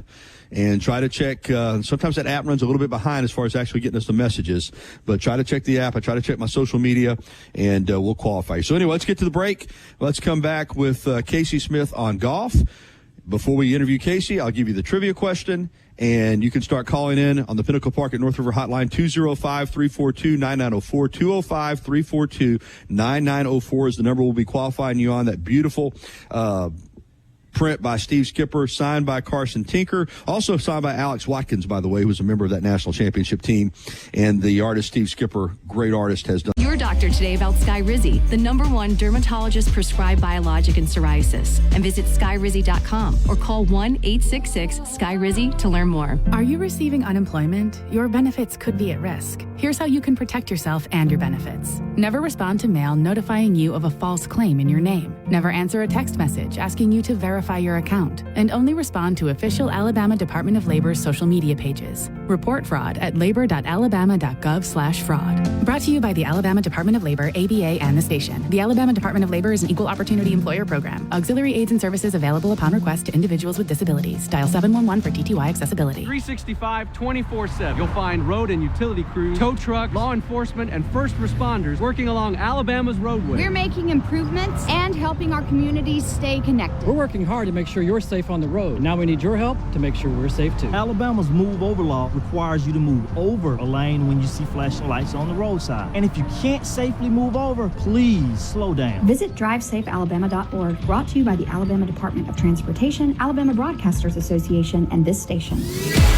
And try to check, sometimes that app runs a little bit behind as far as actually getting us the messages. But try to check the app. I try to check my social media, and we'll qualify. So anyway, let's get to the break. Let's come back with Casey Smith on golf. Before we interview Casey, I'll give you the trivia question, and you can start calling in on the Pinnacle Park at North River hotline, 205-342-9904. 205-342-9904 is the number we'll be qualifying you on. That beautiful print by Steve Skipper, signed by Carson Tinker, also signed by Alex Watkins, by the way, who was a member of that national championship team. And the artist Steve Skipper, great artist, has done. Your doctor today about Skyrizi, the #1 dermatologist-prescribed biologic in psoriasis, and visit skyrizi.com or call 1-866-SKYRIZI to learn more. Are you receiving unemployment? Your benefits could be at risk. Here's how you can protect yourself and your benefits. Never respond to mail notifying you of a false claim in your name. Never answer a text message asking you to verify your account. And only respond to official Alabama Department of Labor's social media pages. Report fraud at labor.alabama.gov/fraud. Brought to you by the Alabama Department of Labor, ABA, and the station. The Alabama Department of Labor is an equal opportunity employer program. Auxiliary aids and services available upon request to individuals with disabilities. Dial 711 for TTY accessibility. 365 24/7. You'll find road and utility crews, tow trucks, law enforcement, and first responders working along Alabama's roadways. We're making improvements and helping our communities stay connected. We're working hard to make sure you're safe on the road. Now we need your help to make sure we're safe too. Alabama's move over law requires you to move over a lane when you see flashing lights on the roadside. And if you can't safely move over, please slow down. Visit DriveSafeAlabama.org. Brought to you by the Alabama Department of Transportation, Alabama Broadcasters Association, and this station.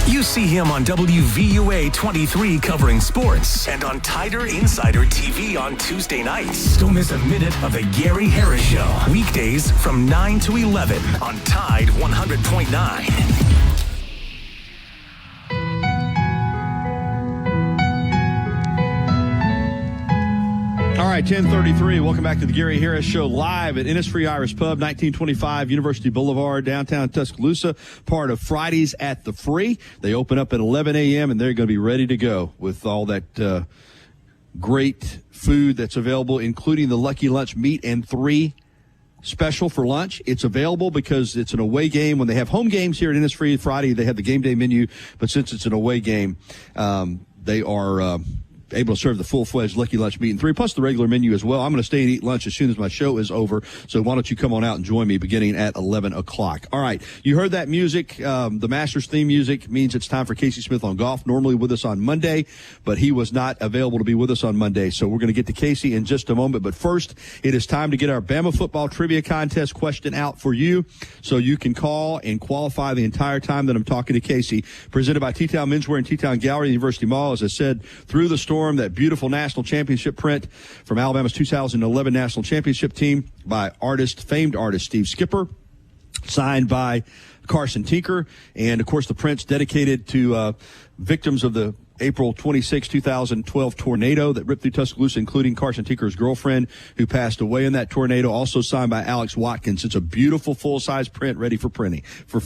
You see him on WVUA 23 covering sports and on Tider Insider TV on Tuesday nights. Don't miss a minute of the Gary Harris Show. Weekdays from 9 to 11 on Tide 100.9. All right, 10:33. Welcome back to the Gary Harris Show live at Innisfree Irish Pub, 1925 University Boulevard, downtown Tuscaloosa, part of Fridays at the Free. They open up at 11 a.m., and they're going to be ready to go with all that great food that's available, including the Lucky Lunch Meat and 3 special for lunch. It's available because it's an away game. When they have home games here at Innisfree Friday, they have the game day menu, but since it's an away game, they are able to serve the full-fledged Lucky Lunch Meat and 3, plus the regular menu as well. I'm going to stay and eat lunch as soon as my show is over, so why don't you come on out and join me beginning at 11 o'clock. All right, you heard that music. The Masters theme music means it's time for Casey Smith on golf, normally with us on Monday, but he was not available to be with us on Monday, so we're going to get to Casey in just a moment. But first, it is time to get our Bama football trivia contest question out for you, so you can call and qualify the entire time that I'm talking to Casey. Presented by T-Town Menswear and T-Town Gallery, University Mall. As I said, through the storm, that beautiful national championship print from Alabama's 2011 national championship team by famed artist Steve Skipper, signed by Carson Tinker, and of course the print's dedicated to victims of the April 26, 2012 tornado that ripped through Tuscaloosa, including Carson Tinker's girlfriend, who passed away in that tornado. Also signed by Alex Watkins. It's a beautiful full-size print ready for printing, for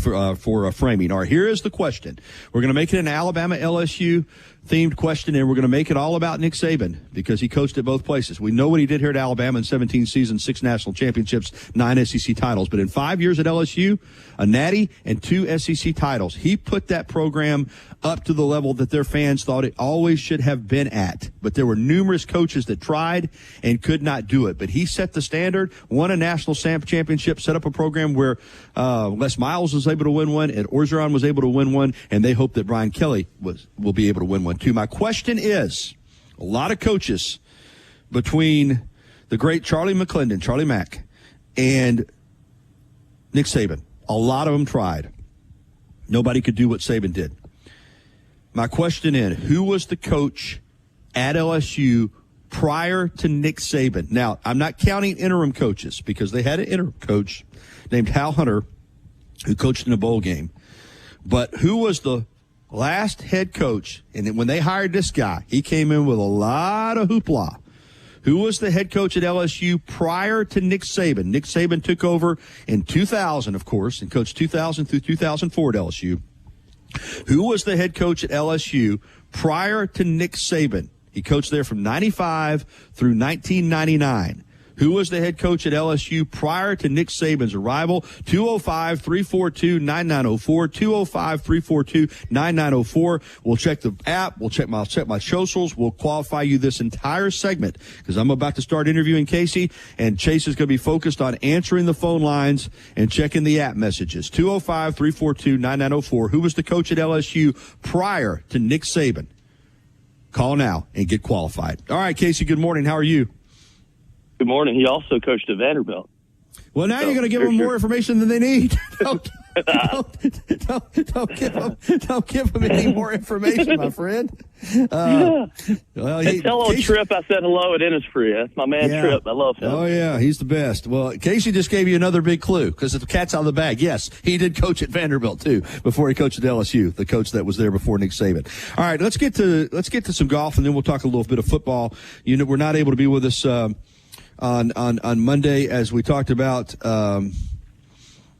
framing. All right, here is the question. We're going to make it an Alabama LSU themed question, and we're going to make it all about Nick Saban because he coached at both places. We know what he did here at Alabama in 17 seasons, 6 national championships, 9 SEC titles. But in 5 years at LSU, a natty and 2 SEC titles. He put that program up to the level that their fans thought it always should have been at. But there were numerous coaches that tried and could not do it. But he set the standard, won a national championship, set up a program where Les Miles was able to win one, and Orgeron was able to win one, and they hope that Brian Kelly will be able to win one too. My question is, a lot of coaches between the great Charlie Mack, and Nick Saban, a lot of them tried. Nobody could do what Saban did. My question is, who was the coach at LSU prior to Nick Saban? Now, I'm not counting interim coaches because they had an interim coach named Hal Hunter who coached in a bowl game. But who was the last head coach? And when they hired this guy, he came in with a lot of hoopla. Who was the head coach at LSU prior to Nick Saban? Nick Saban took over in 2000, of course, and coached 2000 through 2004 at LSU. Who was the head coach at LSU prior to Nick Saban? He coached there from 95 through 1999. Who was the head coach at LSU prior to Nick Saban's arrival? 205-342-9904, 205-342-9904. We'll check the app. We'll check my socials. We'll qualify you this entire segment because I'm about to start interviewing Casey, and Chase is going to be focused on answering the phone lines and checking the app messages. 205-342-9904. Who was the coach at LSU prior to Nick Saban? Call now and get qualified. All right, Casey, good morning. How are you? Good morning. He also coached at Vanderbilt. Well, now you're going to give them more information than they need. Don't give him any more information, my friend. Tell old Trip I said hello at Innisfree. That's my man, Trip. I love him. Oh, yeah, he's the best. Well, Casey just gave you another big clue because the cat's out of the bag. Yes, he did coach at Vanderbilt, too, before he coached at LSU, the coach that was there before Nick Saban. All right, let's get to some golf, and then we'll talk a little bit of football. You know, we're not able to be with us on Monday, as we talked about.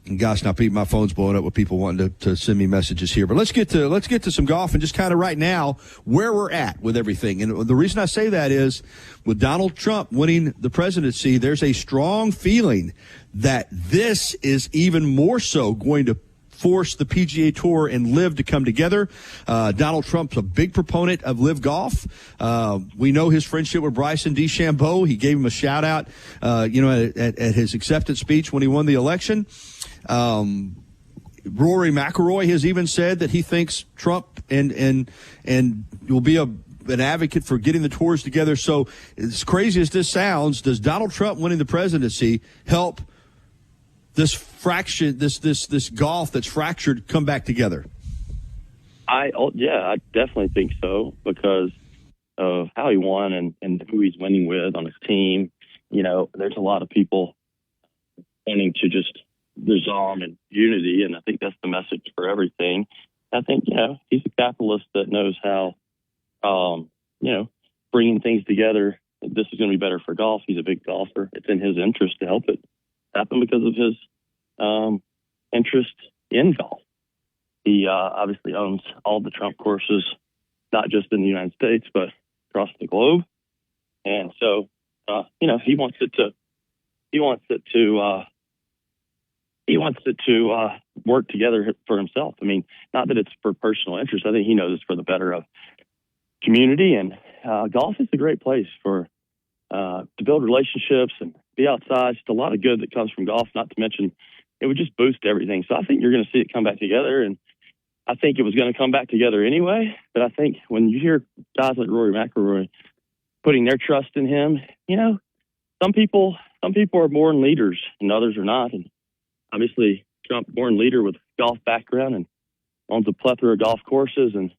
And gosh, now Pete, my phone's blowing up with people wanting to send me messages here. But let's get to some golf and just kind of right now where we're at with everything. And the reason I say that is with Donald Trump winning the presidency, there's a strong feeling that this is even more so going to force the PGA Tour and LIV to come together. Donald Trump's a big proponent of LIV Golf. We know his friendship with Bryson DeChambeau. He gave him a shout out, at his acceptance speech when he won the election. Rory McIlroy has even said that he thinks Trump and will be an advocate for getting the tours together. So as crazy as this sounds, does Donald Trump winning the presidency help this fraction, this golf that's fractured, come back together? I definitely think so because of how he won and who he's winning with on his team. You know, there's a lot of people wanting to just resolve and unity, and I think that's the message for everything. I think, he's a capitalist that knows how, bringing things together. This is going to be better for golf. He's a big golfer. It's in his interest to help it happen because of his interest in golf. He obviously owns all the Trump courses, not just in the United States, but across the globe. And so, he wants it to work together for himself. I mean, not that it's for personal interest. I think he knows it's for the better of community. And golf is a great place to build relationships and be outside. Just a lot of good that comes from golf, not to mention it would just boost everything. So I think you're going to see it come back together. And I think it was going to come back together anyway. But I think when you hear guys like Rory McIlroy putting their trust in him, some people are born leaders and others are not. And obviously, Trump, born leader with golf background and owns a plethora of golf courses and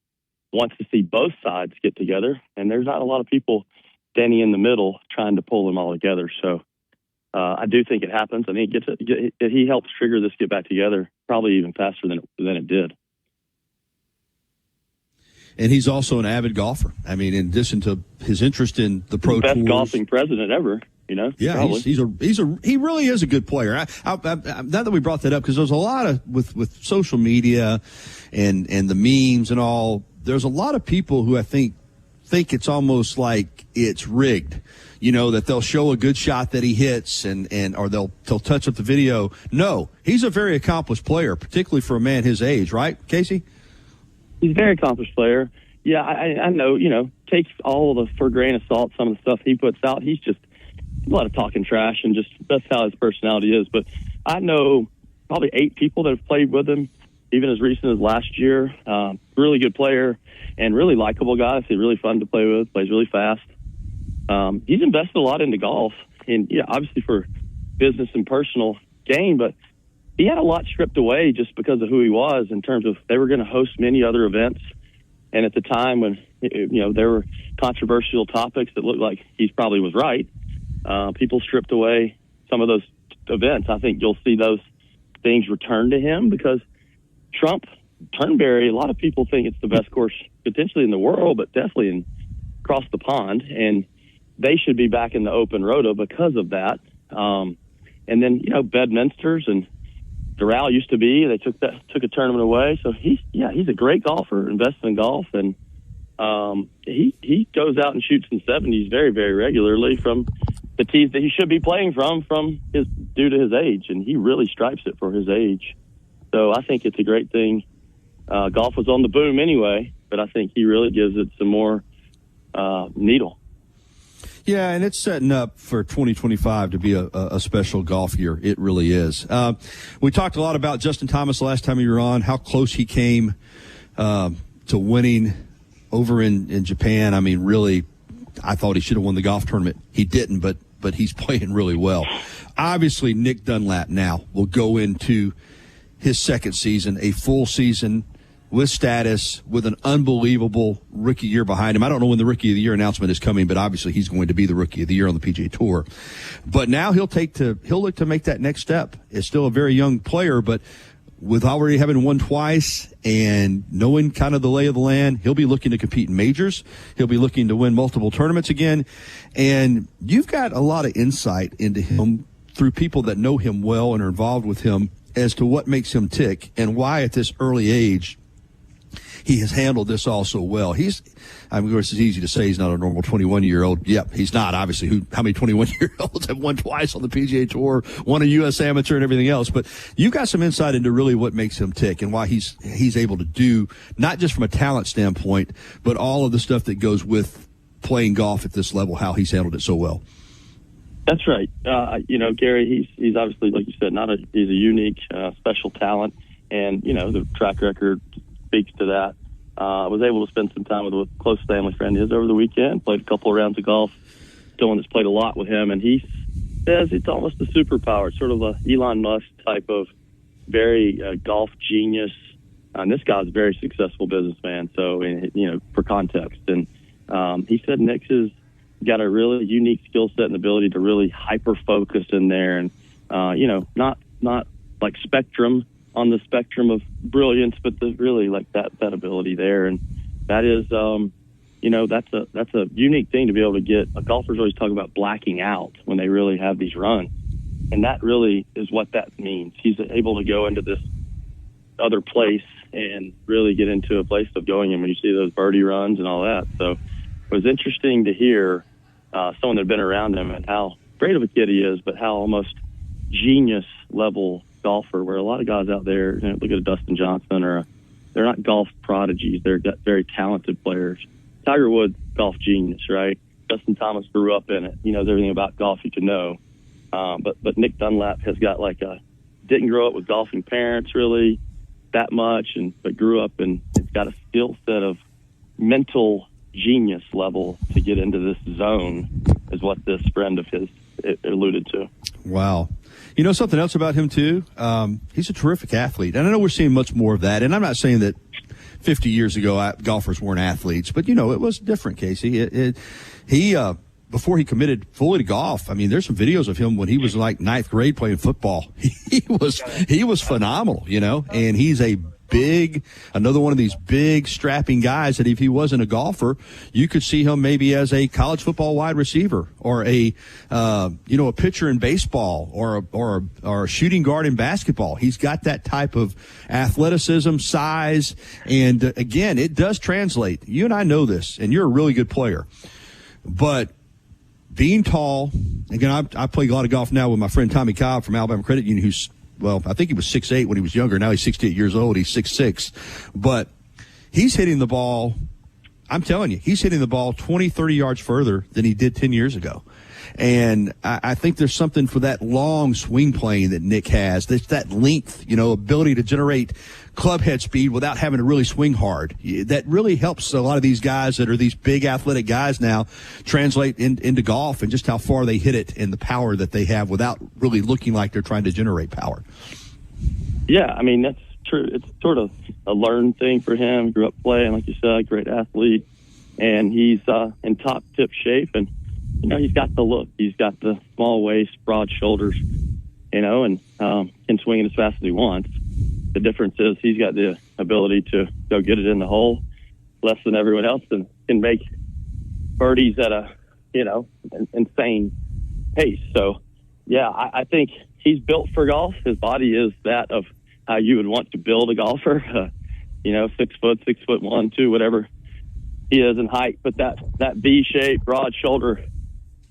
wants to see both sides get together. And there's not a lot of people standing in the middle trying to pull them all together. So I do think it happens. I think he helps trigger this get back together probably even faster than it did. And he's also an avid golfer. I mean, in addition to his interest in the pro tours, best golfing president ever. Yeah, he really is a good player. Not that we brought that up because there's a lot of with social media and the memes and all. There's a lot of people who I think it's almost like it's rigged. That they'll show a good shot that he hits or they'll touch up the video. No, he's a very accomplished player, particularly for a man his age, right, Casey? He's a very accomplished player. Yeah, I know. Take all of the for grain of salt some of the stuff he puts out. He's just a lot of talking trash, and just that's how his personality is. But I know probably 8 people that have played with him, even as recent as last year. Really good player and really likable guy. He's really fun to play with, plays really fast. He's invested a lot into golf, and obviously for business and personal gain, but he had a lot stripped away just because of who he was in terms of they were going to host many other events. And at the time when, there were controversial topics that looked like he probably was right, people stripped away some of those events. I think you'll see those things return to him because Trump, Turnberry, a lot of people think it's the best course potentially in the world, but definitely across the pond. And they should be back in the open rota because of that. And then, Bedminsters and Doral used to be. They took a tournament away. So he's a great golfer, invests in golf, and he goes out and shoots in 70s very, very regularly from the tees that he should be playing from due to his age, and he really stripes it for his age. So I think it's a great thing. Golf was on the boom anyway, but I think he really gives it some more needle. Yeah, and it's setting up for 2025 to be a special golf year. It really is. We talked a lot about Justin Thomas last time you were on, how close he came to winning over in Japan. I mean, really, I thought he should have won the golf tournament. He didn't, but he's playing really well. Obviously, Nick Dunlap now will go into his second season, a full season with status, with an unbelievable rookie year behind him. I don't know when the Rookie of the Year announcement is coming, but obviously he's going to be the Rookie of the Year on the PGA Tour. But now he'll look to make that next step. It's still a very young player, but with already having won twice and knowing kind of the lay of the land, he'll be looking to compete in majors. He'll be looking to win multiple tournaments again. And you've got a lot of insight into him through people that know him well and are involved with him as to what makes him tick and why at this early age he has handled this all so well. Of course, it's easy to say he's not a normal 21-year-old. Yep, he's not, obviously. How many 21-year-olds have won twice on the PGA Tour, won a U.S. Amateur and everything else? But you've got some insight into really what makes him tick and why he's able to do, not just from a talent standpoint, but all of the stuff that goes with playing golf at this level, how he's handled it so well. That's right. Gary, he's obviously, like you said, he's a unique, special talent. And, the track record speaks to that. I was able to spend some time with a close family friend of his over the weekend, played a couple of rounds of golf, someone that's played a lot with him, and he says it's almost a superpower. It's sort of a Elon Musk type of very golf genius. And this guy's a very successful businessman, so, for context. And he said Nick's has got a really unique skill set and ability to really hyper-focus in there and, not like spectrum, on the spectrum of brilliance, but there's really like that ability there. And that is, that's a unique thing to be able to get. Golfers always talk about blacking out when they really have these runs. And that really is what that means. He's able to go into this other place and really get into a place of going. And when you see those birdie runs and all that. So it was interesting to hear someone that had been around him and how great of a kid he is, but how almost genius level golfer, where a lot of guys out there, look at a Dustin Johnson they're not golf prodigies. They're very talented players. Tiger Woods, golf genius, right? Justin Thomas grew up in it. He knows everything about golf you can know. But Nick Dunlap has got didn't grow up with golfing parents really that much, but grew up and it's got a skill set of mental genius level to get into this zone is what this friend of his alluded to. Wow. Something else about him, too? He's a terrific athlete. And I know we're seeing much more of that. And I'm not saying that 50 years ago golfers weren't athletes, but, it was different, Casey. He before he committed fully to golf, there's some videos of him when he was like ninth grade playing football. He was phenomenal, and he's another one of these big strapping guys that if he wasn't a golfer, you could see him maybe as a college football wide receiver or a pitcher in baseball or a shooting guard in basketball. He's got that type of athleticism, size, and again, it does translate. You and I know this, and you're a really good player, but being tall, again, I play a lot of golf now with my friend Tommy Cobb from Alabama Credit Union, who's I think he was 6'8" when he was younger. Now he's 68 years old. He's 6'6". But he's hitting the ball, I'm telling you, he's hitting the ball 20, 30 yards further than he did 10 years ago. And I think there's something for that long swing playing that Nick has. There's that length, ability to generate club head speed without having to really swing hard. That really helps a lot of these guys that are these big athletic guys now translate into golf and just how far they hit it and the power that they have without really looking like they're trying to generate power. Yeah, that's true. It's sort of a learned thing for him. Grew up playing, like you said, great athlete. And he's in top tip shape. And, he's got the look. He's got the small waist, broad shoulders, and can swing it as fast as he wants. The difference is he's got the ability to go get it in the hole less than everyone else and can make birdies at a, insane pace. So, yeah, I think he's built for golf. His body is that of how you would want to build a golfer, 6 foot, 6'1", 2", whatever he is in height. But that V-shape, broad shoulder,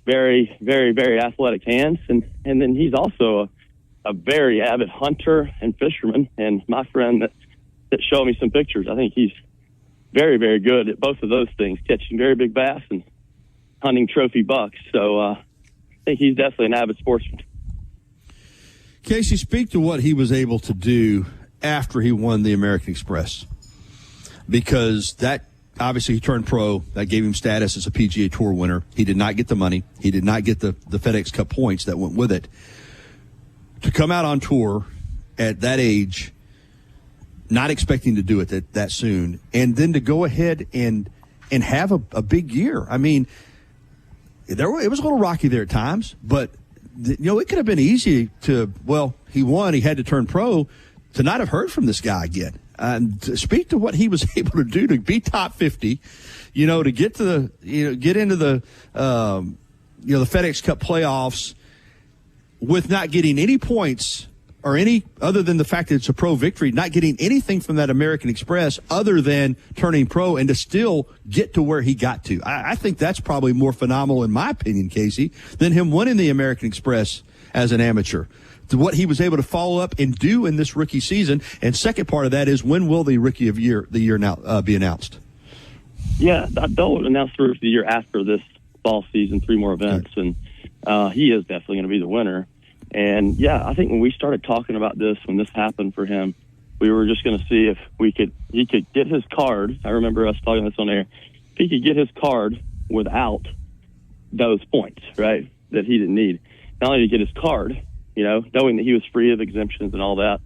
very, very, very athletic hands. And then he's also a very avid hunter and fisherman. And my friend that showed me some pictures, I think he's very, very good at both of those things, catching very big bass and hunting trophy bucks. So I think he's definitely an avid sportsman. Casey, speak to what he was able to do after he won the American Express, because that obviously he turned pro. That gave him status as a PGA Tour winner. He did not get the money. He did not get the FedEx Cup points that went with it. To come out on tour at that age not expecting to do it that soon, and then to go ahead and have a big year. I mean, it was a little rocky there at times, but it could have been easy he won, he had to turn pro, to not have heard from this guy again. And to speak to what he was able to do to be top 50, to get to get into the FedEx Cup playoffs with not getting any points or any other than the fact that it's a pro victory, not getting anything from that American Express other than turning pro, and to still get to where he got to. I think that's probably more phenomenal, in my opinion, Casey, than him winning the American Express as an amateur. To what he was able to follow up and do in this rookie season. And second part of that is, when will the Rookie of the Year now be announced? Yeah, they'll announce the Rookie of the Year after this fall season, 3 more events, and he is definitely going to be the winner. And, yeah, I think when we started talking about this, when this happened for him, we were just going to see if he could get his card. I remember us talking this on air. If he could get his card without those points, right, that he didn't need. Not only to get his card, knowing that he was free of exemptions and all that.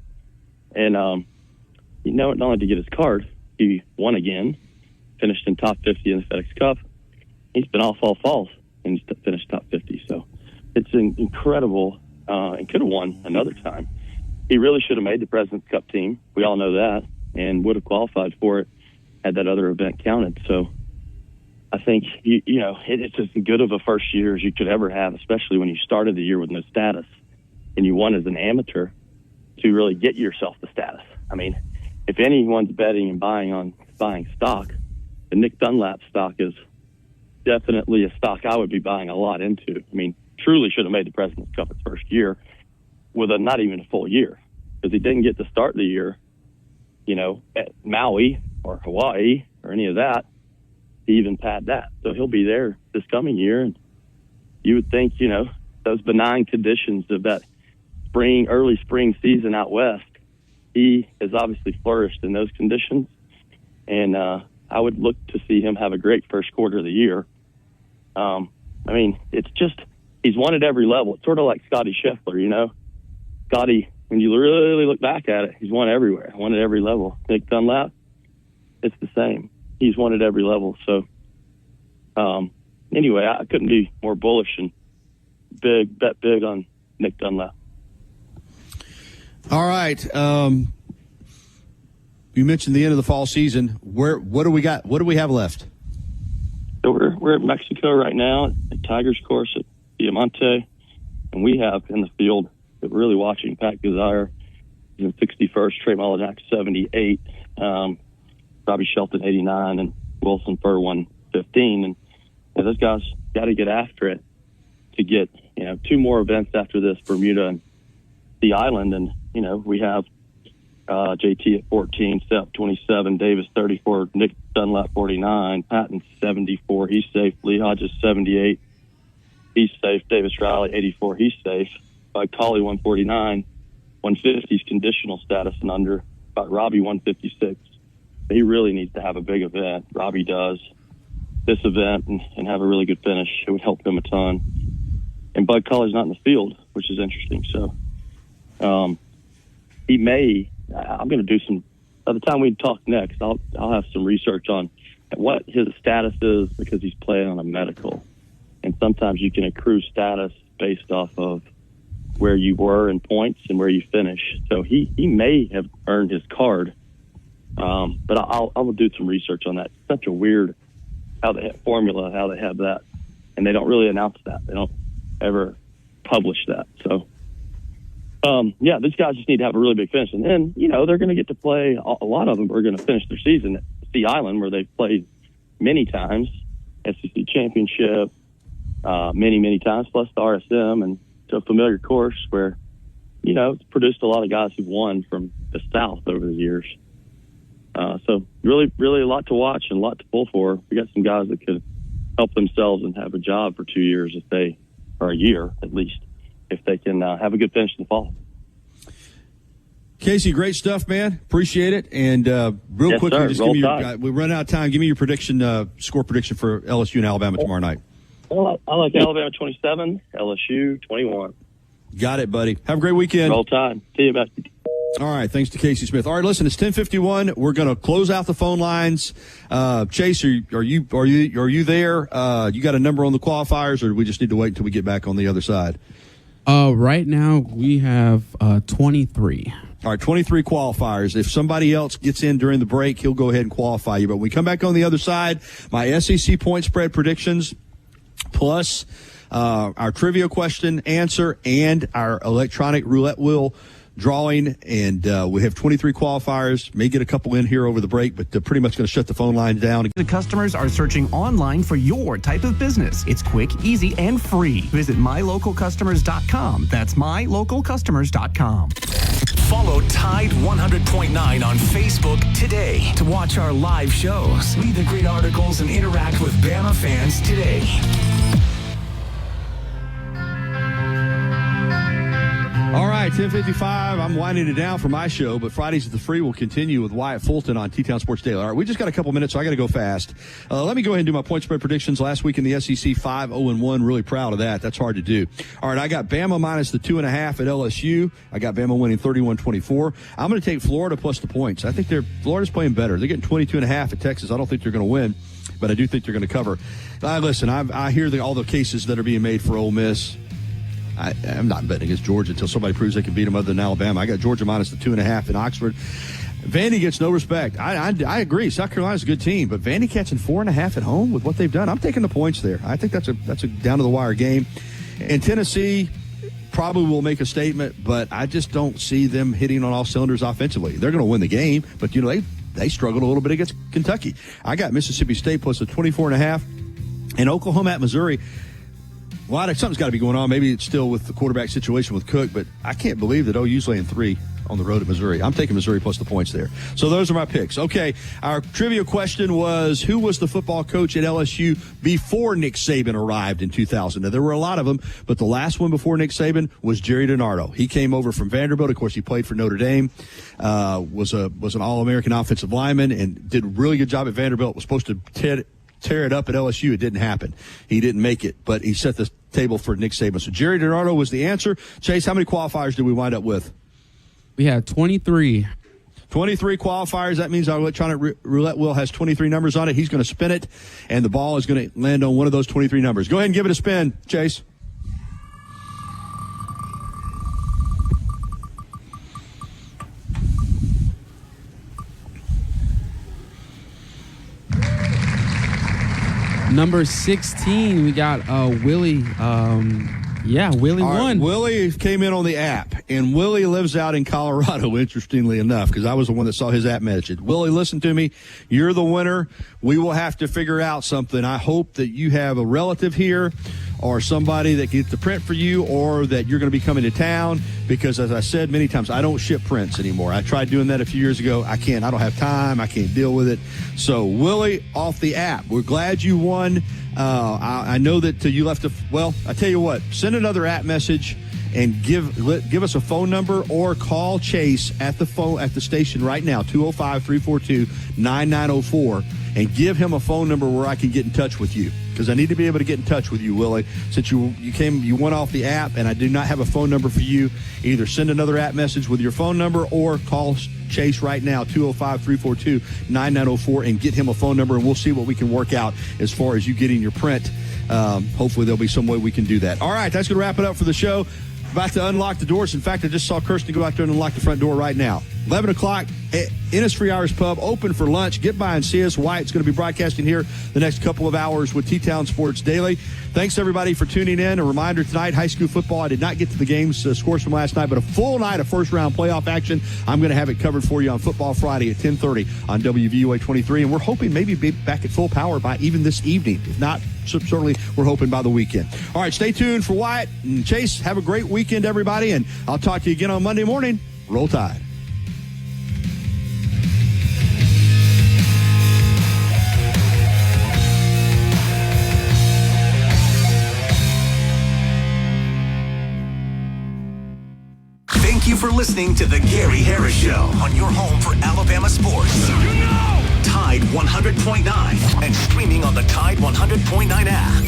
And, not only to get his card, he won again, finished in top 50 in the FedEx Cup. He's been all falls, and he's finished top 50. So it's incredible. And could have won another time. He really should have made the President's Cup team. We all know that, and would have qualified for it had that other event counted. So I think, it's as good of a first year as you could ever have, especially when you started the year with no status and you won as an amateur, to really get yourself the status. I mean, if anyone's betting and buying stock, the Nick Dunlap stock is definitely a stock I would be buying a lot into. I mean, truly should have made the President's Cup his first year with not even a full year, because he didn't get to start the year, at Maui or Hawaii or any of that to even pad that. So he'll be there this coming year. And you would think, those benign conditions of that early spring season out west, he has obviously flourished in those conditions. And I would look to see him have a great first quarter of the year. It's just, he's won at every level. It's sort of like Scotty Scheffler, Scotty, when you really look back at it, he's won everywhere, won at every level. Nick Dunlap, it's the same. He's won at every level. So, anyway, I couldn't be more bullish and bet big on Nick Dunlap. All right. You mentioned the end of the fall season. What do we got? What do we have left? So we're at Mexico right now at Tigers course at Diamante, and we have in the field that we're really watching Pat Desire in 61st, Trey Mullinax 78, Robbie Shelton 89, and Wilson Furr 115. And those guys got to get after it to get 2 more events after this, Bermuda and the Island. And we have JT at 14, Sepp 27, Davis 34, Nick Dunlap 49, Patton 74, he's safe. Lee Hodges 78, he's safe. Davis Riley 84, he's safe. By Colley 149, 150's conditional status and under. By Robbie 156. He really needs to have a big event. Robbie does this event and have a really good finish. It would help him a ton. And Bud Colley's not in the field, which is interesting. So he may. I'm going to do some. By the time we talk next, I'll have some research on what his status is, because he's playing on a medical, and sometimes you can accrue status based off of where you were in points and where you finish. So he may have earned his card, but I will do some research on that. It's such a weird how they have formula, how they have that, and they don't really announce that. They don't ever publish that. So. These guys just need to have a really big finish. And then, they're going to get to play, a lot of them are going to finish their season at Sea Island, where they've played many times, SEC Championship, many times, plus the RSM, and to a familiar course where, it's produced a lot of guys who've won from the South over the years. So really, really a lot to watch and a lot to pull for. We got some guys that could help themselves and have a job for 2 years or a year at least, if they can have a good finish in the fall. Casey, great stuff, man. Appreciate it. And real quickly, sir. just give me we run out of time. Give me your prediction, score prediction for LSU and Alabama tomorrow night. Well, I like Alabama 27, LSU 21. Got it, buddy. Have a great weekend. Roll Tide. See you, buddy. All right, thanks to Casey Smith. All right, listen, it's 10:51. We're going to close out the phone lines. Chase, are you there? You got a number on the qualifiers, or do we just need to wait until we get back on the other side? Right now we have 23. All right, 23 qualifiers. If somebody else gets in during the break, he'll go ahead and qualify you. But when we come back on the other side, my SEC point spread predictions plus our trivia question answer and our electronic roulette wheel drawing, and we have 23 qualifiers. May get a couple in here over the break, but pretty much going to shut the phone lines down. The customers are searching online for your type of business. It's quick, easy, and free. Visit mylocalcustomers.com. That's mylocalcustomers.com. Follow Tide 100.9 on Facebook today to watch our live shows, read the great articles, and interact with Bama fans today. All right, 10:55. I'm winding it down for my show, but Fridays at the Free will continue with Wyatt Fulton on T-Town Sports Daily. All right, we just got a couple minutes, so I got to go fast. Let me go ahead and do my point spread predictions. Last week in the SEC, 5-0-1. Really proud of that. That's hard to do. All right, I got Bama minus the 2.5 at LSU. I got Bama winning 31-24. I'm going to take Florida plus the points. I think Florida's playing better. They're getting 22.5 at Texas. I don't think they're going to win, but I do think they're going to cover. Listen, I hear all the cases that are being made for Ole Miss. I'm not betting against Georgia until somebody proves they can beat them other than Alabama. I got Georgia minus the 2.5 in Oxford. Vandy gets no respect. I agree. South Carolina's a good team, but Vandy catching 4.5 at home with what they've done, I'm taking the points there. I think that's a down to the wire game. And Tennessee probably will make a statement, but I just don't see them hitting on all cylinders offensively. They're going to win the game, but they struggled a little bit against Kentucky. I got Mississippi State plus a 24.5, and Oklahoma at Missouri. Well, something's got to be going on. Maybe it's still with the quarterback situation with Cook, but I can't believe that OU's laying 3 on the road at Missouri. I'm taking Missouri plus the points there. So those are my picks. Okay, our trivia question was, who was the football coach at LSU before Nick Saban arrived in 2000? Now, there were a lot of them, but the last one before Nick Saban was Jerry DiNardo. He came over from Vanderbilt. Of course, he played for Notre Dame, was an All-American offensive lineman, and did a really good job at Vanderbilt. Was supposed to tear it up at LSU. It didn't happen. He didn't make it, but he set the table for Nick Saban. So Jerry DiNardo was the answer. Chase, how many qualifiers did we wind up with? We had 23. 23 qualifiers. That means our electronic roulette wheel has 23 numbers on it. He's going to spin it, and the ball is going to land on one of those 23 numbers. Go ahead and give it a spin, Chase. Number 16, we got Willie. Willie won. Willie came in on the app, and Willie lives out in Colorado, interestingly enough, because I was the one that saw his app message. Willie, listen to me. You're the winner. We will have to figure out something. I hope that you have a relative here or somebody that gets the print for you, or that you're going to be coming to town, because as I said many times, I don't ship prints anymore. I tried doing that a few years ago. I can't. I don't have time. I can't deal with it. So, Willie, off the app. We're glad you won. I know that you left I tell you what, send another app message and give us a phone number, or call Chase at the station right now, 205-342-9904, and give him a phone number where I can get in touch with you, because I need to be able to get in touch with you, Willie, since you went off the app and I do not have a phone number for you. Either send another app message with your phone number or call Chase right now, 205-342-9904, and get him a phone number, and we'll see what we can work out as far as you getting your print. Hopefully there'll be some way we can do that. All right, that's going to wrap it up for the show. About to unlock the doors. In fact, I just saw Kirsten go out there and unlock the front door right now. 11 o'clock, Innisfree Irish Pub, open for lunch. Get by and see us. Wyatt's going to be broadcasting here the next couple of hours with T-Town Sports Daily. Thanks, everybody, for tuning in. A reminder tonight, high school football. I did not get to the games scores from last night, but a full night of first-round playoff action. I'm going to have it covered for you on Football Friday at 10:30 on WVUA 23, and we're hoping maybe be back at full power by even this evening. If not, certainly we're hoping by the weekend. All right, stay tuned for Wyatt and Chase. Have a great weekend, everybody, and I'll talk to you again on Monday morning. Roll Tide. Thank you for listening to The Gary Harris Show on your home for Alabama sports. Tide 100.9 and streaming on the Tide 100.9 app.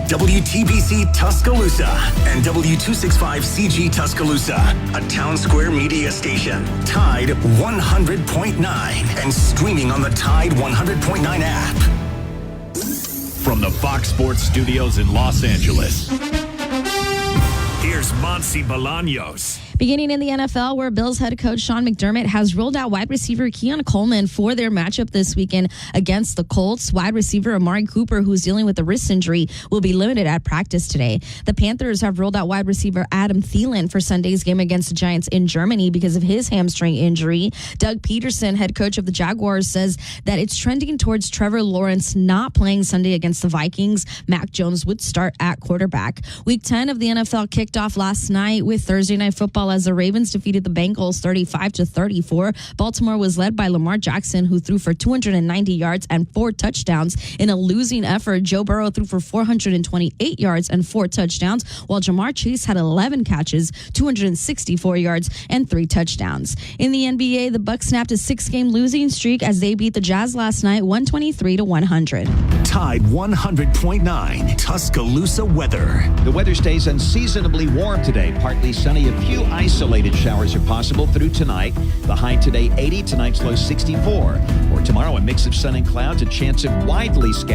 WTBC Tuscaloosa and W265CG Tuscaloosa, a Town Square media station. Tide 100.9 and streaming on the Tide 100.9 app. From the Fox Sports Studios in Los Angeles, here's Monty Bolaños. Beginning in the NFL, where Bills head coach Sean McDermott has ruled out wide receiver Keon Coleman for their matchup this weekend against the Colts. Wide receiver Amari Cooper, who's dealing with a wrist injury, will be limited at practice today. The Panthers have ruled out wide receiver Adam Thielen for Sunday's game against the Giants in Germany because of his hamstring injury. Doug Peterson, head coach of the Jaguars, says that it's trending towards Trevor Lawrence not playing Sunday against the Vikings. Mac Jones would start at quarterback. Week 10 of the NFL kicked off last night with Thursday Night Football as the Ravens defeated the Bengals 35-34. Baltimore was led by Lamar Jackson, who threw for 290 yards and 4 touchdowns. In a losing effort, Joe Burrow threw for 428 yards and 4 touchdowns, while Jamar Chase had 11 catches, 264 yards, and 3 touchdowns. In the NBA, the Bucks snapped a 6-game losing streak as they beat the Jazz last night 123-100. Tide 100.9 Tuscaloosa weather. The weather stays unseasonably warm today. Partly sunny, a few isolated showers are possible through tonight. The high today 80, tonight's low 64. For tomorrow, a mix of sun and clouds, a chance of widely scattered